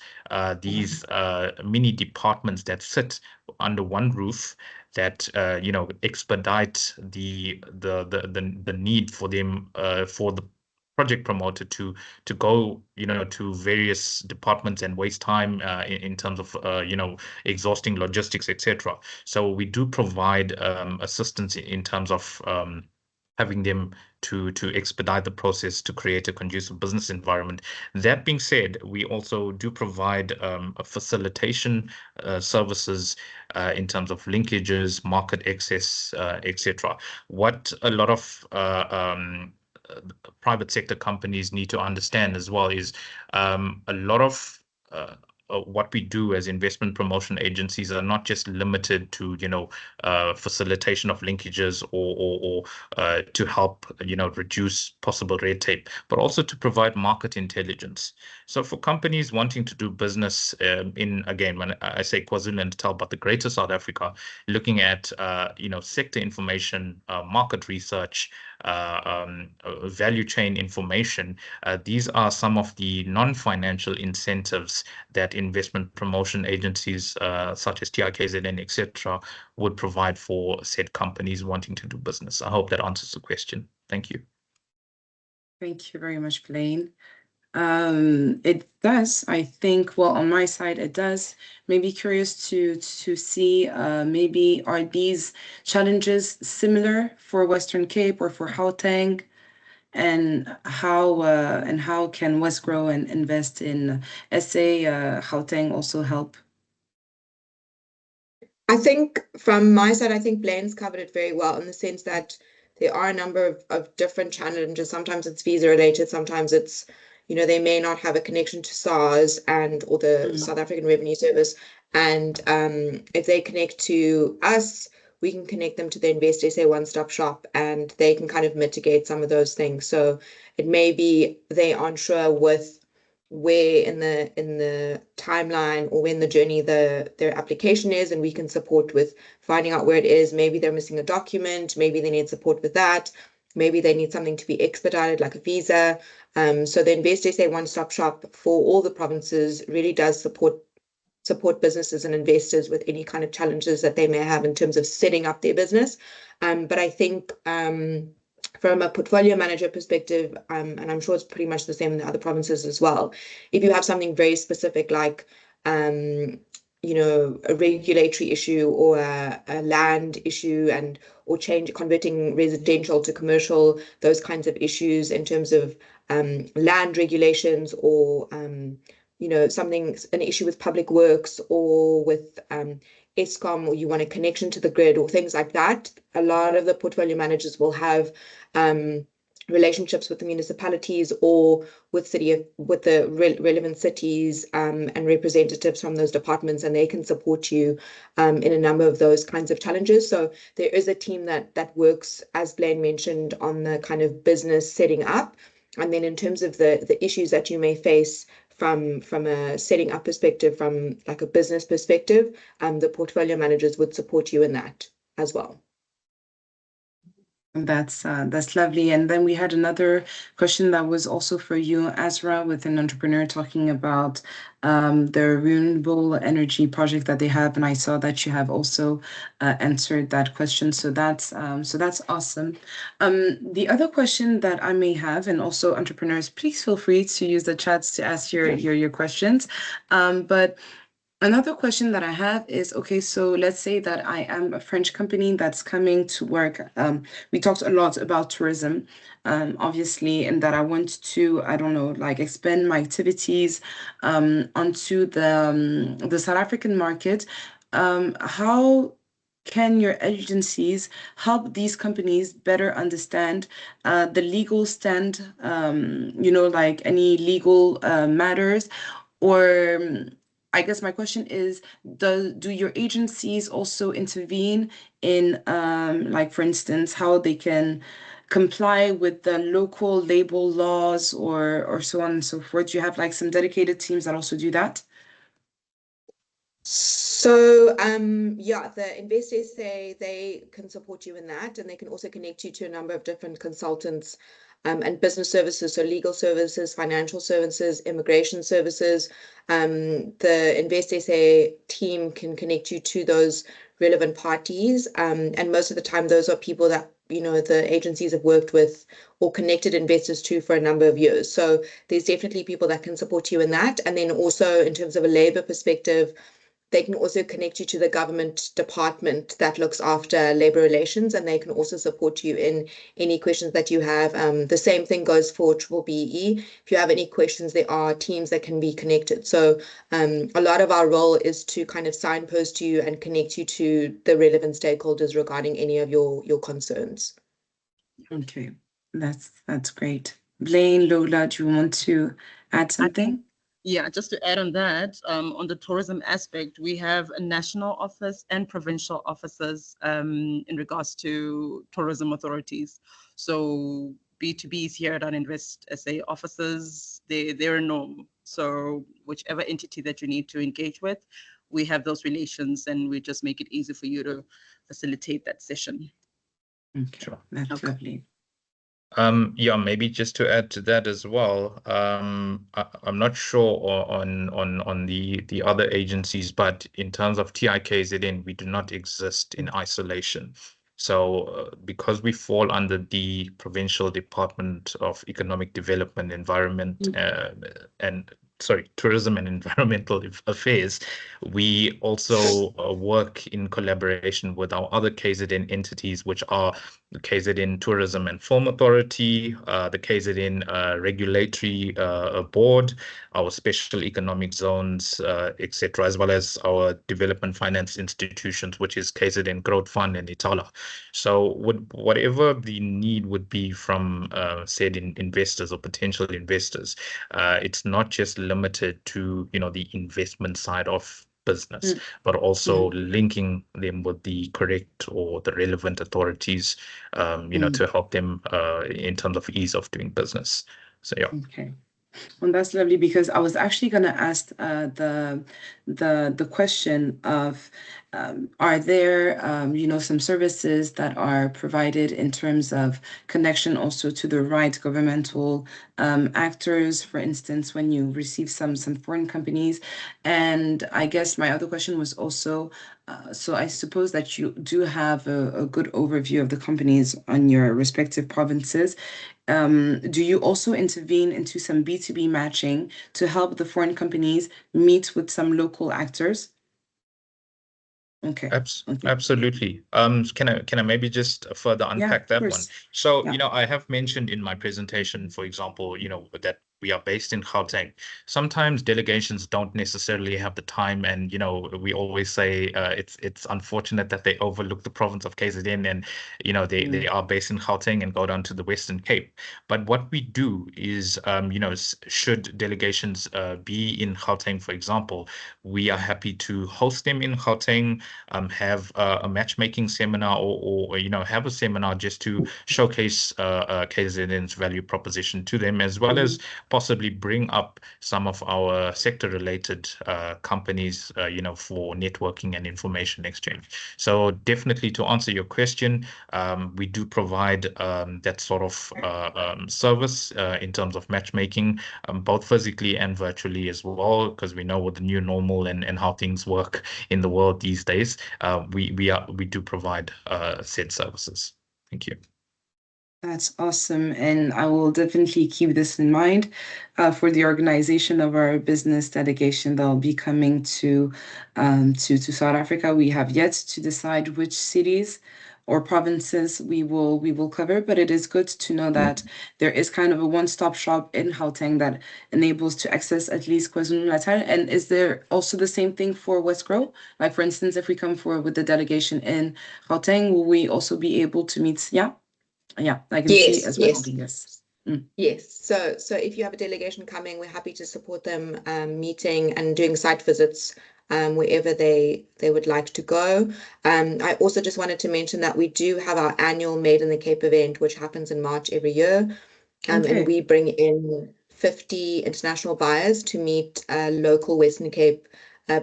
these mini departments that sit under one roof that expedite the need for them for the project promoter to go to various departments and waste time in terms of exhausting logistics, etc. So we do provide assistance in terms of having them to expedite the process to create a conducive business environment. That being said, we also do provide a facilitation services in terms of linkages, market access, etc. What a lot of private sector companies need to understand as well is a lot of what we do as investment promotion agencies are not just limited to facilitation of linkages or to help reduce possible red tape, but also to provide market intelligence. So for companies wanting to do business in, again, when I say KwaZulu-Natal, but the greater South Africa, looking at sector information, market research, value chain information, these are some of the non-financial incentives that investment promotion agencies such as TIKZN, etc., would provide for said companies wanting to do business. I hope that answers the question. Thank you. Thank you very much, Blaine. It does, I think, well, on my side, it does. Maybe curious to see, maybe are these challenges similar for Western Cape or for Gauteng? And how can Wesgro and invest in SA Gauteng also help? I think from my side, I think Blaine's covered it very well in the sense that there are a number of different challenges. Sometimes it's visa related, sometimes it's, they may not have a connection to SARS or the South African Revenue Service. And if they connect to us, we can connect them to the Invest SA one-stop shop, and they can kind of mitigate some of those things. So it may be they aren't sure with where in the timeline or when the journey their application is, and we can support with finding out where it is. Maybe they're missing a document, maybe they need support with that, maybe they need something to be expedited like a visa. So the Invest SA one-stop shop for all the provinces really does support businesses and investors with any kind of challenges that they may have in terms of setting up their business. But I think from a portfolio manager perspective, and I'm sure it's pretty much the same in the other provinces as well, if you have something very specific like a regulatory issue or a land issue or converting residential to commercial, those kinds of issues in terms of land regulations or an issue with public works or with Eskom, or you want a connection to the grid or things like that, a lot of the portfolio managers will have relationships with the municipalities or with the relevant cities and representatives from those departments, and they can support you in a number of those kinds of challenges. So there is a team that works, as Blaine mentioned, on the kind of business setting up. And then in terms of the issues that you may face from a setting up perspective, from like a business perspective, the portfolio managers would support you in that as well. That's lovely. And then we had another question that was also for you, Azra, with an entrepreneur talking about the renewable energy project that they have, and I saw that you have also answered that question. So that's awesome. The other question that I may have, and also entrepreneurs, please feel free to use the chats to ask your questions. But another question that I have is, okay, so let's say that I am a French company that's coming to work. We talked a lot about tourism, obviously, and that I want to, I don't know, like expand my activities onto the South African market. How can your agencies help these companies better understand the legal stand, like any legal matters? Or I guess my question is, do your agencies also intervene in, like, for instance, how they can comply with the local label laws or so on and so forth? Do you have like some dedicated teams that also do that? So yeah, the investors say they can support you in that, and they can also connect you to a number of different consultants and business services, so legal services, financial services, immigration services. The Invest SA team can connect you to those relevant parties, and most of the time those are people that the agencies have worked with or connected investors to for a number of years. So there's definitely people that can support you in that. And then also in terms of a labor perspective, they can also connect you to the government department that looks after labor relations, and they can also support you in any questions that you have. The same thing goes for BBBE. If you have any questions, there are teams that can be connected. So a lot of our role is to kind of signpost you and connect you to the relevant stakeholders regarding any of your concerns. Okay, that's great. Blaine, Lola, do you want to add something? Yeah, just to add on that, on the tourism aspect, we have a national office and provincial offices in regards to tourism authorities. So B2Bs here at our Invest SA offices, they're a norm. So whichever entity that you need to engage with, we have those relations, and we just make it easy for you to facilitate that session. Okay, sure. That's lovely. Yeah, maybe just to add to that as well. I'm not sure on the other agencies, but in terms of TIKZN, we do not exist in isolation. So because we fall under the Provincial Department of Economic Development, Environment, Tourism and Environmental Affairs, we also work in collaboration with our other KZN entities, which are the KZN Tourism and Film Authority, the KZN Regulatory Board, our special economic zones, etc., as well as our development finance institutions, which is KZN Growth Fund and Itala. So whatever the need would be from said investors or potential investors, it's not just limited to the investment side of business, but also linking them with the correct or the relevant authorities, to help them in terms of ease of doing business. So yeah. Okay. Well, that's lovely, because I was actually going to ask the question of are there some services that are provided in terms of connection also to the right governmental actors, for instance, when you receive some foreign companies. And I guess my other question was also, so I suppose that you do have a good overview of the companies on your respective provinces. Do you also intervene into some B2B matching to help the foreign companies meet with some local actors? Okay. Absolutely. Can I maybe just further unpack that one? So, I have mentioned in my presentation, for example, that we are based in Gauteng. Sometimes delegations don't necessarily have the time, and we always say it's unfortunate that they overlook the province of KZN, and they are based in Gauteng and go down to the Western Cape. But what we do is, should delegations be in Gauteng, for example, we are happy to host them in Gauteng, have a matchmaking seminar, or have a seminar just to showcase KZN's value proposition to them, as well as possibly bring up some of our sector-related companies, for networking and information exchange. So definitely, to answer your question, we do provide that sort of service in terms of matchmaking, both physically and virtually as well, because we know with the new normal and how things work in the world these days, we do provide said services. Thank you. That's awesome, and I will definitely keep this in mind for the organization of our business delegation that will be coming to South Africa. We have yet to decide which cities or provinces we will cover, but it is good to know that there is kind of a one-stop shop in Gauteng that enables to access at least KwaZulu-Natal. And is there also the same thing for Wesgro? Like, for instance, if we come forward with the delegation in Gauteng, will we also be able to meet? Yeah, I can see as well. Yes. Yes. So if you have a delegation coming, we're happy to support them meeting and doing site visits wherever they would like to go. I also just wanted to mention that we do have our annual Made in the Cape event, which happens in March every year. And we bring in 50 international buyers to meet local Western Cape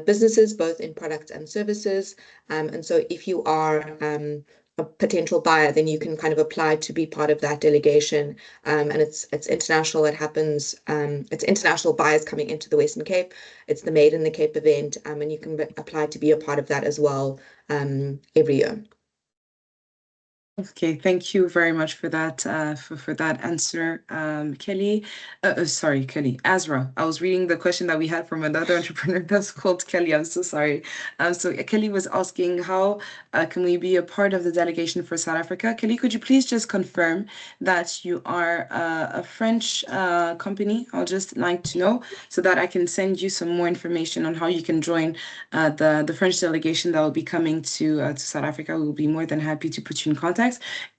businesses, both in products and services. And so if you are a potential buyer, then you can kind of apply to be part of that delegation. And it's international. It happens. It's international buyers coming into the Western Cape. It's the Made in the Cape event, and you can apply to be a part of that as well every year. Okay, thank you very much for that for that answer, Kelly. Sorry, Kelly. Azra. I was reading the question that we had from another entrepreneur that's called Kelly. I'm so sorry. So Kelly was asking how can we be a part of the delegation for South Africa? Kelly, could you please just confirm that you are a French company? I'll just like to know so that I can send you some more information on how you can join the French delegation that will be coming to South Africa. We'll be more than happy to put you in contact.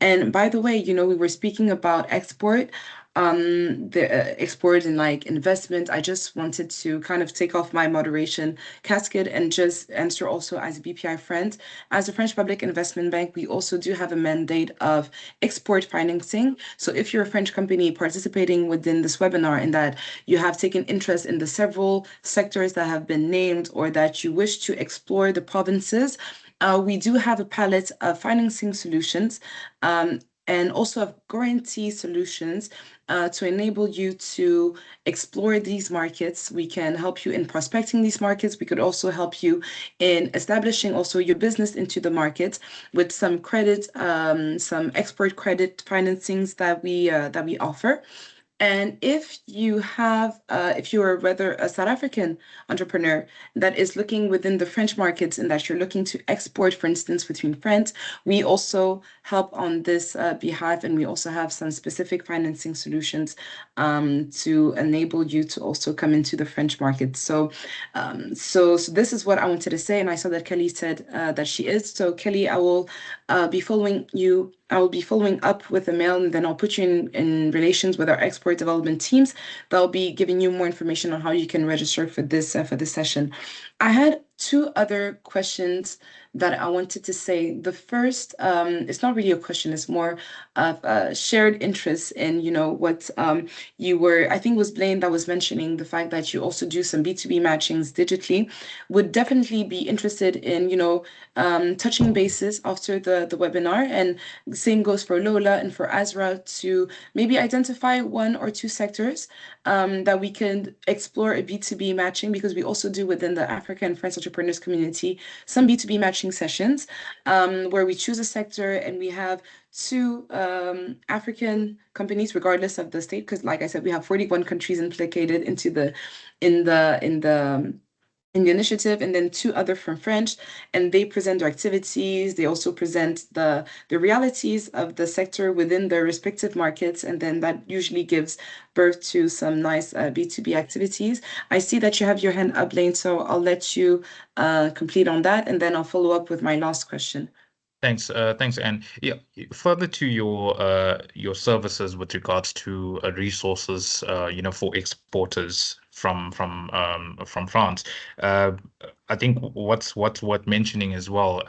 And by the way, we were speaking about export, the export and like investment. I just wanted to kind of take off my moderation casket and just answer also as Bpifrance. As a French Public Investment Bank, we also do have a mandate of export financing. So if you're a French company participating within this webinar and that you have taken interest in the several sectors that have been named, or that you wish to explore the provinces, we do have a palette of financing solutions and also of guarantee solutions to enable you to explore these markets. We can help you in prospecting these markets. We could also help you in establishing also your business into the market with some credit, some export credit financings that we offer. And if you have, if you are rather a South African entrepreneur that is looking within the French markets and that you're looking to export, for instance, between France, we also help on this behalf, and we also have some specific financing solutions to enable you to also come into the French market. So, so this is what I wanted to say, and I saw that Kelly said that she is. So, Kelly, I will be following you. I will be following up with a mail, and then I'll put you in relations with our export development teams. They'll be giving you more information on how you can register for this session. I had two other questions that I wanted to say. The first, it's not really a question, it's more of shared interest in, what you were, I think it was Blaine that was mentioning the fact that you also do some B2B matchings digitally. Would definitely be interested in, touching bases after the webinar, and the same goes for Lola and for Azra, to maybe identify one or two sectors that we can explore a B2B matching, because we also do within the African French entrepreneurs community some B2B matching sessions where we choose a sector and we have two African companies, regardless of the state, because like I said, we have 41 countries implicated in the in the initiative, and then 2 other from French, and they present their activities. They also present the realities of the sector within their respective markets, and then that usually gives birth to some nice B2B activities. I see that you have your hand up, Lane, so I'll let you complete on that, and then I'll follow up with my last question. Thanks, Anne. Yeah, further to your services with regards to resources, for exporters from France. I think what's worth mentioning as well.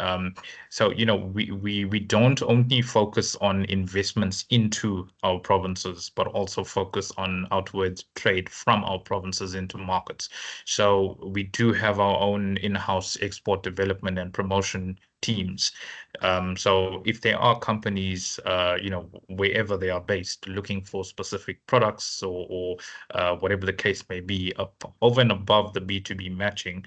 So we don't only focus on investments into our provinces, but also focus on outwards trade from our provinces into markets. So we do have our own in-house export development and promotion teams. So if there are companies, wherever they are based, looking for specific products or whatever the case may be, over and above the B2B matching,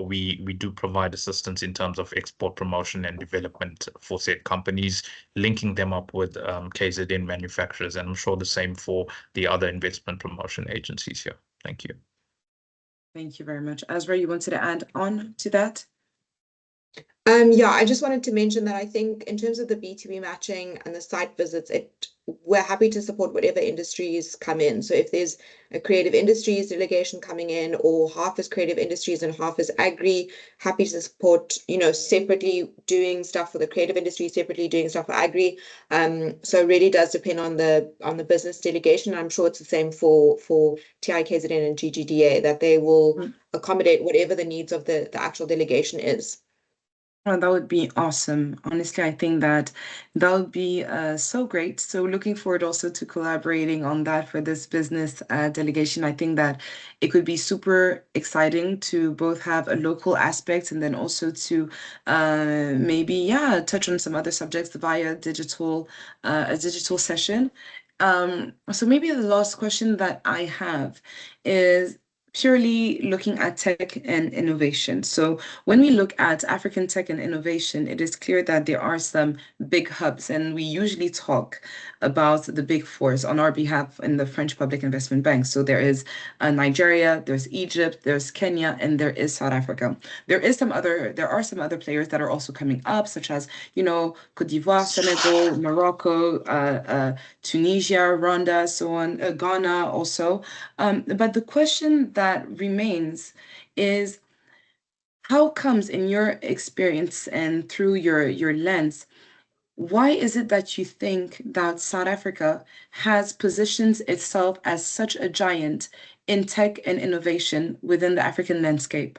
we do provide assistance in terms of export promotion and development for said companies, linking them up with KZN manufacturers, and I'm sure the same for the other investment promotion agencies here. Thank you. Thank you very much. Azra, you wanted to add on to that? Yeah, I just wanted to mention that I think in terms of the B2B matching and the site visits, we're happy to support whatever industries come in. So if there's a creative industries delegation coming in, or half is creative industries and half is agri, happy to support, separately doing stuff for the creative industry, separately doing stuff for agri. So it really does depend on the business delegation. I'm sure it's the same for TI, KZN and GGDA, that they will accommodate whatever the needs of the actual delegation is. Oh, that would be awesome. Honestly, I think that would be so great. So looking forward also to collaborating on that for this business delegation. I think that it could be super exciting to both have a local aspect and then also to maybe, touch on some other subjects via a digital session. So maybe the last question that I have is purely looking at tech and innovation. So when we look at African tech and innovation, it is clear that there are some big hubs, and we usually talk about the big fours on our behalf in the French Public Investment Bank. So there is Nigeria, there's Egypt, there's Kenya, and there is South Africa. There are some other players that are also coming up, such as, Cote d'Ivoire, Senegal, Morocco, Tunisia, Rwanda, so on, Ghana also. But the question that remains is, how comes, in your experience and through your lens, why is it that you think that South Africa has positioned itself as such a giant in tech and innovation within the African landscape?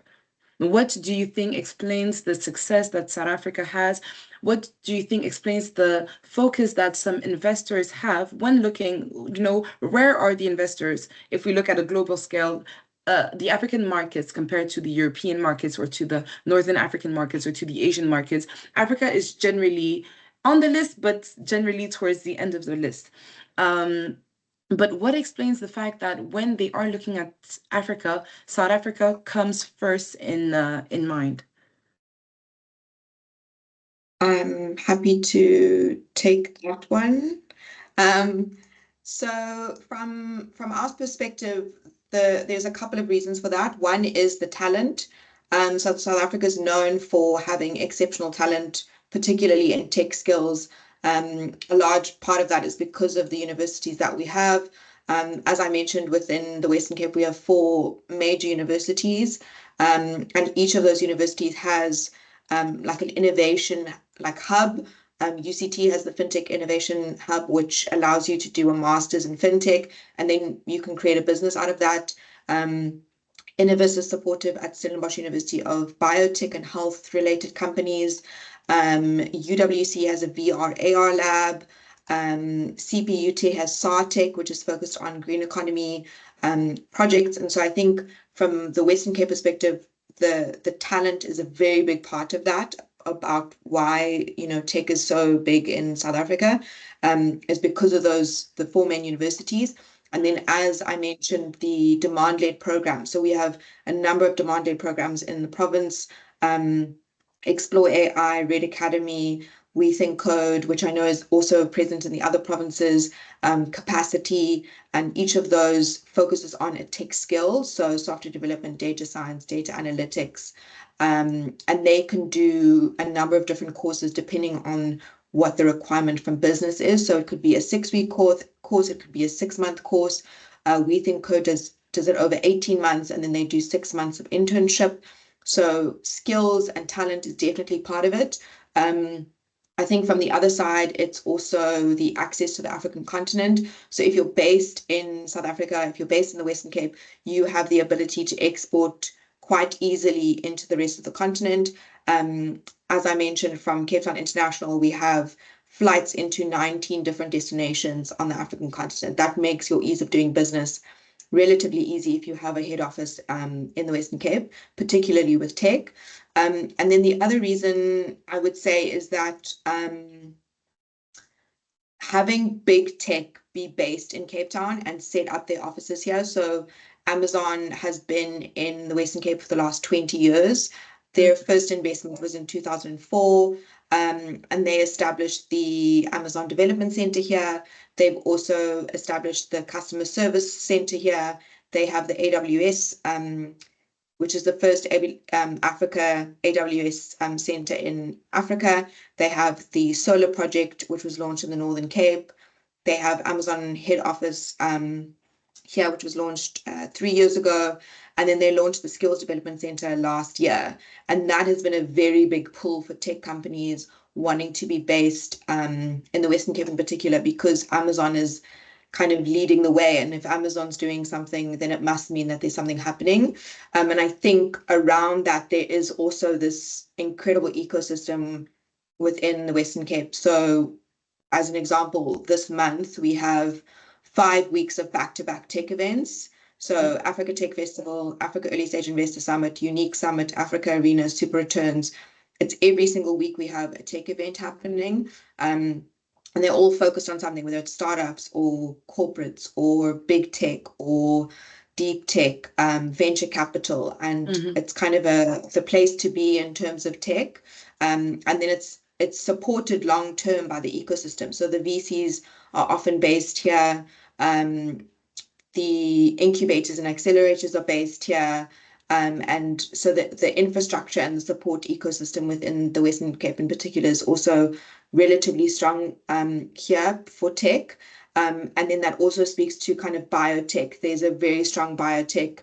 What do you think explains the success that South Africa has? What do you think explains the focus that some investors have when looking, where are the investors? If we look at a global scale, the African markets compared to the European markets or to the Northern African markets or to the Asian markets, Africa is generally on the list, but generally towards the end of the list. But what explains the fact that when they are looking at Africa, South Africa comes first in mind? I'm happy to take that one. So from our perspective, there's a couple of reasons for that. One is the talent. South Africa is known for having exceptional talent, particularly in tech skills. A large part of that is because of the universities that we have. As I mentioned, within the Western Cape, we have 4 major universities, and each of those universities has like an innovation hub. UCT has the FinTech Innovation Hub, which allows you to do a master's in FinTech, and then you can create a business out of that. Innovis is supportive at Stellenbosch University of biotech and health-related companies. UWC has a VR/AR lab. CPUT has SARTech, which is focused on green economy projects. And so I think from the Western Cape perspective, the talent is a very big part of that, about why tech is so big in South Africa, is because of the 4 main universities. And then, as I mentioned, the demand-led program. So we have a number of demand-led programs in the province. Explore AI, Red Academy, We think code, which I know is also present in the other provinces, capacity, and each of those focuses on a tech skill, so software development, data science, data analytics, and they can do a number of different courses depending on what the requirement from business is. So it could be a 6-week course, it could be a 6-month course. We think code does it over 18 months, and then they do 6 months of internship. So skills and talent is definitely part of it. I think from the other side, it's also the access to the African continent. So if you're based in South Africa, if you're based in the Western Cape, you have the ability to export quite easily into the rest of the continent. As I mentioned, from Cape Town International, we have flights into 19 different destinations on the African continent. That makes your ease of doing business relatively easy if you have a head office in the Western Cape, particularly with tech. And then the other reason I would say is that having big tech be based in Cape Town and set up their offices here. So Amazon has been in the Western Cape for the last 20 years. Their first investment was in 2004, and they established the Amazon Development Center here. They've also established the Customer Service Center here. They have the AWS, which is the first Africa AWS center in Africa. They have the solar project, which was launched in the Northern Cape. They have Amazon head office here, which was launched 3 years ago. And then they launched the Skills Development Center last year. And that has been a very big pull for tech companies wanting to be based in the Western Cape in particular, because Amazon is kind of leading the way. And if Amazon's doing something, then it must mean that there's something happening. And I think around that, there is also this incredible ecosystem within the Western Cape. So as an example, this month we have 5 weeks of back-to-back tech events. So Africa Tech Festival, Africa Early Stage Investor Summit, Unique Summit, Africa Arena, Super Returns. It's every single week we have a tech event happening. And they're all focused on something, whether it's startups or corporates or big tech or deep tech, venture capital. And it's kind of the place to be in terms of tech. And then it's supported long term by the ecosystem. So the VCs are often based here. The incubators and accelerators are based here. And so the infrastructure and the support ecosystem within the Western Cape in particular is also relatively strong here for tech. And then that also speaks to kind of biotech. There's a very strong biotech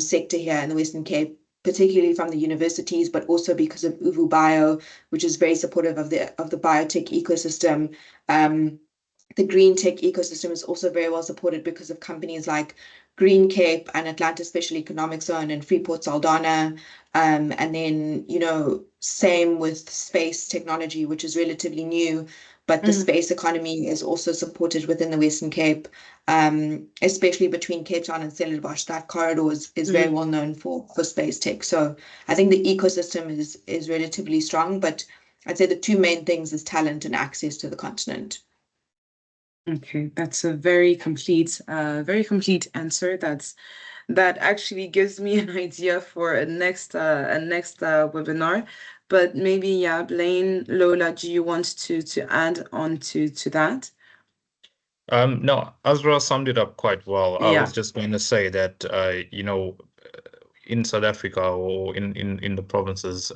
sector here in the Western Cape, particularly from the universities, but also because of Uvu Bio, which is very supportive of the biotech ecosystem. The green tech ecosystem is also very well supported because of companies like Green Cape and Atlanta Special Economic Zone and Freeport Saldanha. And then, same with space technology, which is relatively new, but the space economy is also supported within the Western Cape, especially between Cape Town and Stellenbosch. That corridor is very well known for space tech. So I think the ecosystem is relatively strong, but I'd say the two main things is talent and access to the continent. Okay, that's a very complete answer. That actually gives me an idea for a next webinar. But maybe, Blaine, Lola, do you want to add on to that? No, Azra summed it up quite well. I Yeah. was just going to say that in South Africa or in the provinces,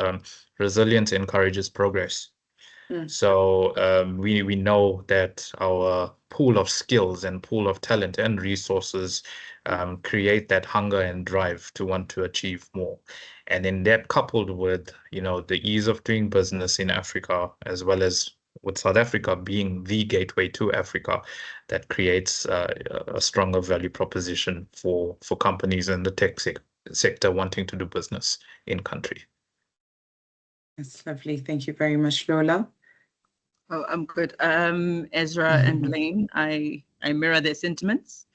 resilience encourages progress. So we know that our pool of skills and pool of talent and resources create that hunger and drive to want to achieve more. And then that coupled with, the ease of doing business in Africa, as well as with South Africa being the gateway to Africa, that creates a stronger value proposition for companies in the tech sector wanting to do business in country. That's lovely. Thank you very much, Lola. Oh, I'm good. Azra and Blaine, I mirror their sentiments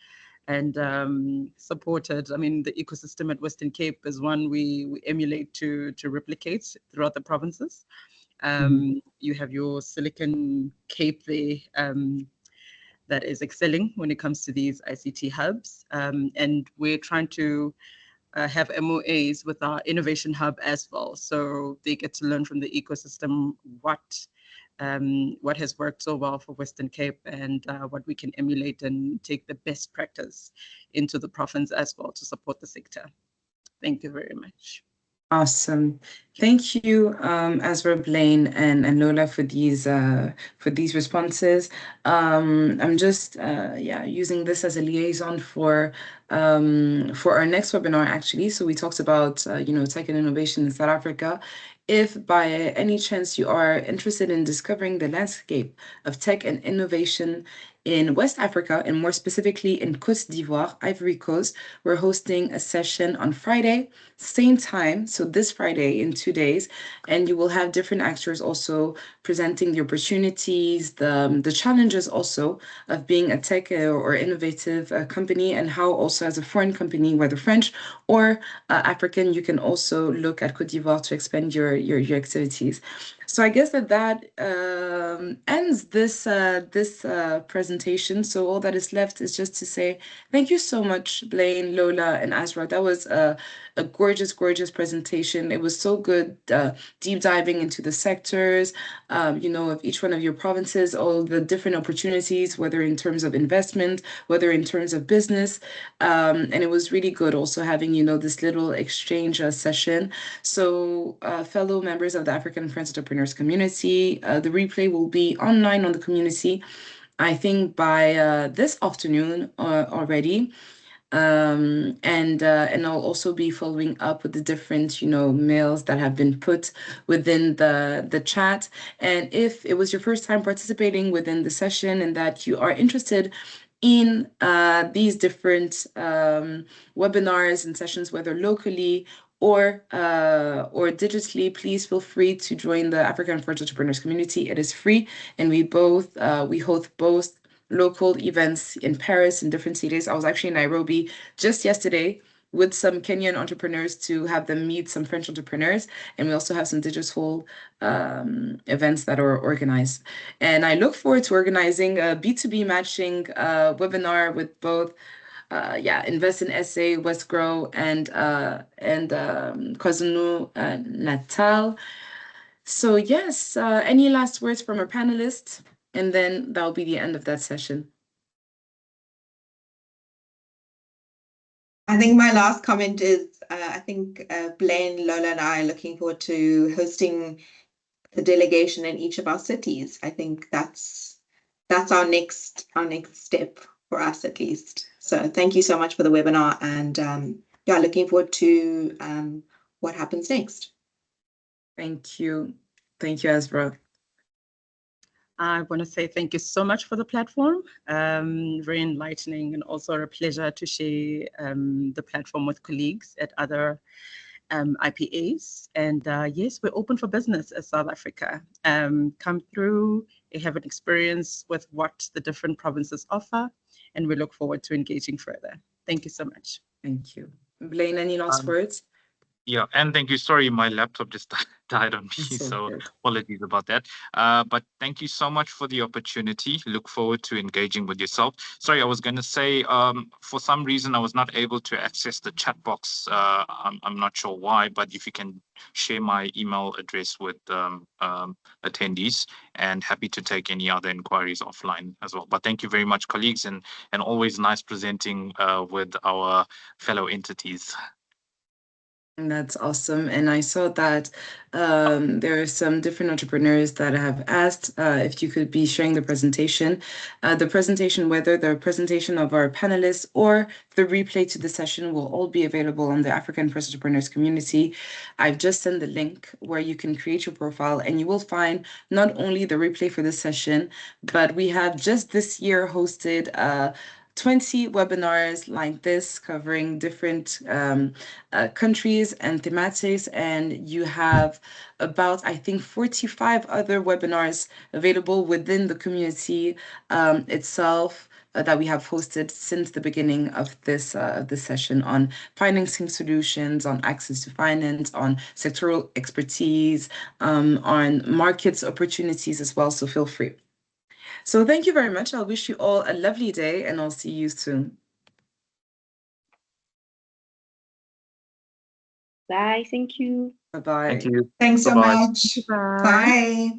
and supported. I mean, the ecosystem at Western Cape is one we emulate to replicate throughout the provinces. You have your Silicon Cape there that is excelling when it comes to these ICT hubs. And we're trying to have MOAs with our innovation hub as well. So they get to learn from the ecosystem what what has worked so well for Western Cape and what we can emulate and take the best practice into the province as well to support the sector. Thank you very much. Awesome. Thank you, Azra, Blaine, and Lola for these responses. I'm just using this as a liaison for our next webinar, actually. So we talked about tech and innovation in South Africa. If by any chance you are interested in discovering the landscape of tech and innovation in West Africa, and more specifically in Côte d'Ivoire, Ivory Coast, we're hosting a session on Friday, same time, so this Friday in 2 days, and you will have different actors also presenting the opportunities, the challenges also of being a tech or innovative company, and how also as a foreign company, whether French or African, you can also look at Côte d'Ivoire to expand your activities. So I guess that ends this presentation. So all that is left is just to say thank you so much, Blaine, Lola, and Azra. That was a gorgeous, gorgeous presentation. It was so good, deep diving into the sectors, of each one of your provinces, all the different opportunities, whether in terms of investment, whether in terms of business. And it was really good also having, this little exchange session. So fellow members of the African French Entrepreneurs community, the replay will be online on the community, I think by this afternoon already. And I'll also be following up with the different, mails that have been put within the chat. And if it was your first time participating within the session and that you are interested in these different webinars and sessions, whether locally or digitally, please feel free to join the African French Entrepreneurs community. It is free, and we host both local events in Paris in different cities. I was actually in Nairobi just yesterday with some Kenyan entrepreneurs to have them meet some French entrepreneurs. And we also have some digital events that are organized. And I look forward to organizing a B2B matching webinar with both Invest in SA, Wesgro, and KwaZulu-Natal. So yes, any last words from our panelists? And then that'll be the end of that session. I think my last comment is, I think Blaine, Lola, and I are looking forward to hosting the delegation in each of our cities. I think that's our next step for us, at least. So thank you so much for the webinar, and looking forward to what happens next. Thank you. Thank you, Azra. I want to say thank you so much for the platform. Very enlightening, and also a pleasure to share the platform with colleagues at other IPAs. And yes, we're open for business as South Africa. Come through, have an experience with what the different provinces offer, and we look forward to engaging further. Thank you so much. Thank you. Blaine, any last words? Yeah, and thank you. Sorry, my laptop just died on me, so apologies about that. But thank you so much for the opportunity. Look forward to engaging with yourself. Sorry, I was going to say, for some reason, I was not able to access the chat box. I'm not sure why, but if you can share my email address with attendees, and happy to take any other inquiries offline as well. But thank you very much, colleagues, and always nice presenting with our fellow entities. That's awesome. And I saw that there are some different entrepreneurs that have asked if you could be sharing the presentation. The presentation, whether the presentation of our panelists or the replay to the session, will all be available on the African Press Entrepreneurs community. I've just sent the link where you can create your profile, and you will find not only the replay for this session, but we have just this year hosted 20 webinars like this covering different countries and thematics, and you have about, I think, 45 other webinars available within the community itself that we have hosted since the beginning of this session on financing solutions, on access to finance, on sectoral expertise, on markets opportunities as well, so feel free. So thank you very much. I'll wish you all a lovely day, and I'll see you soon. Bye. Thank you. Bye-bye. Thank you. Thanks so Bye-bye. much. Bye.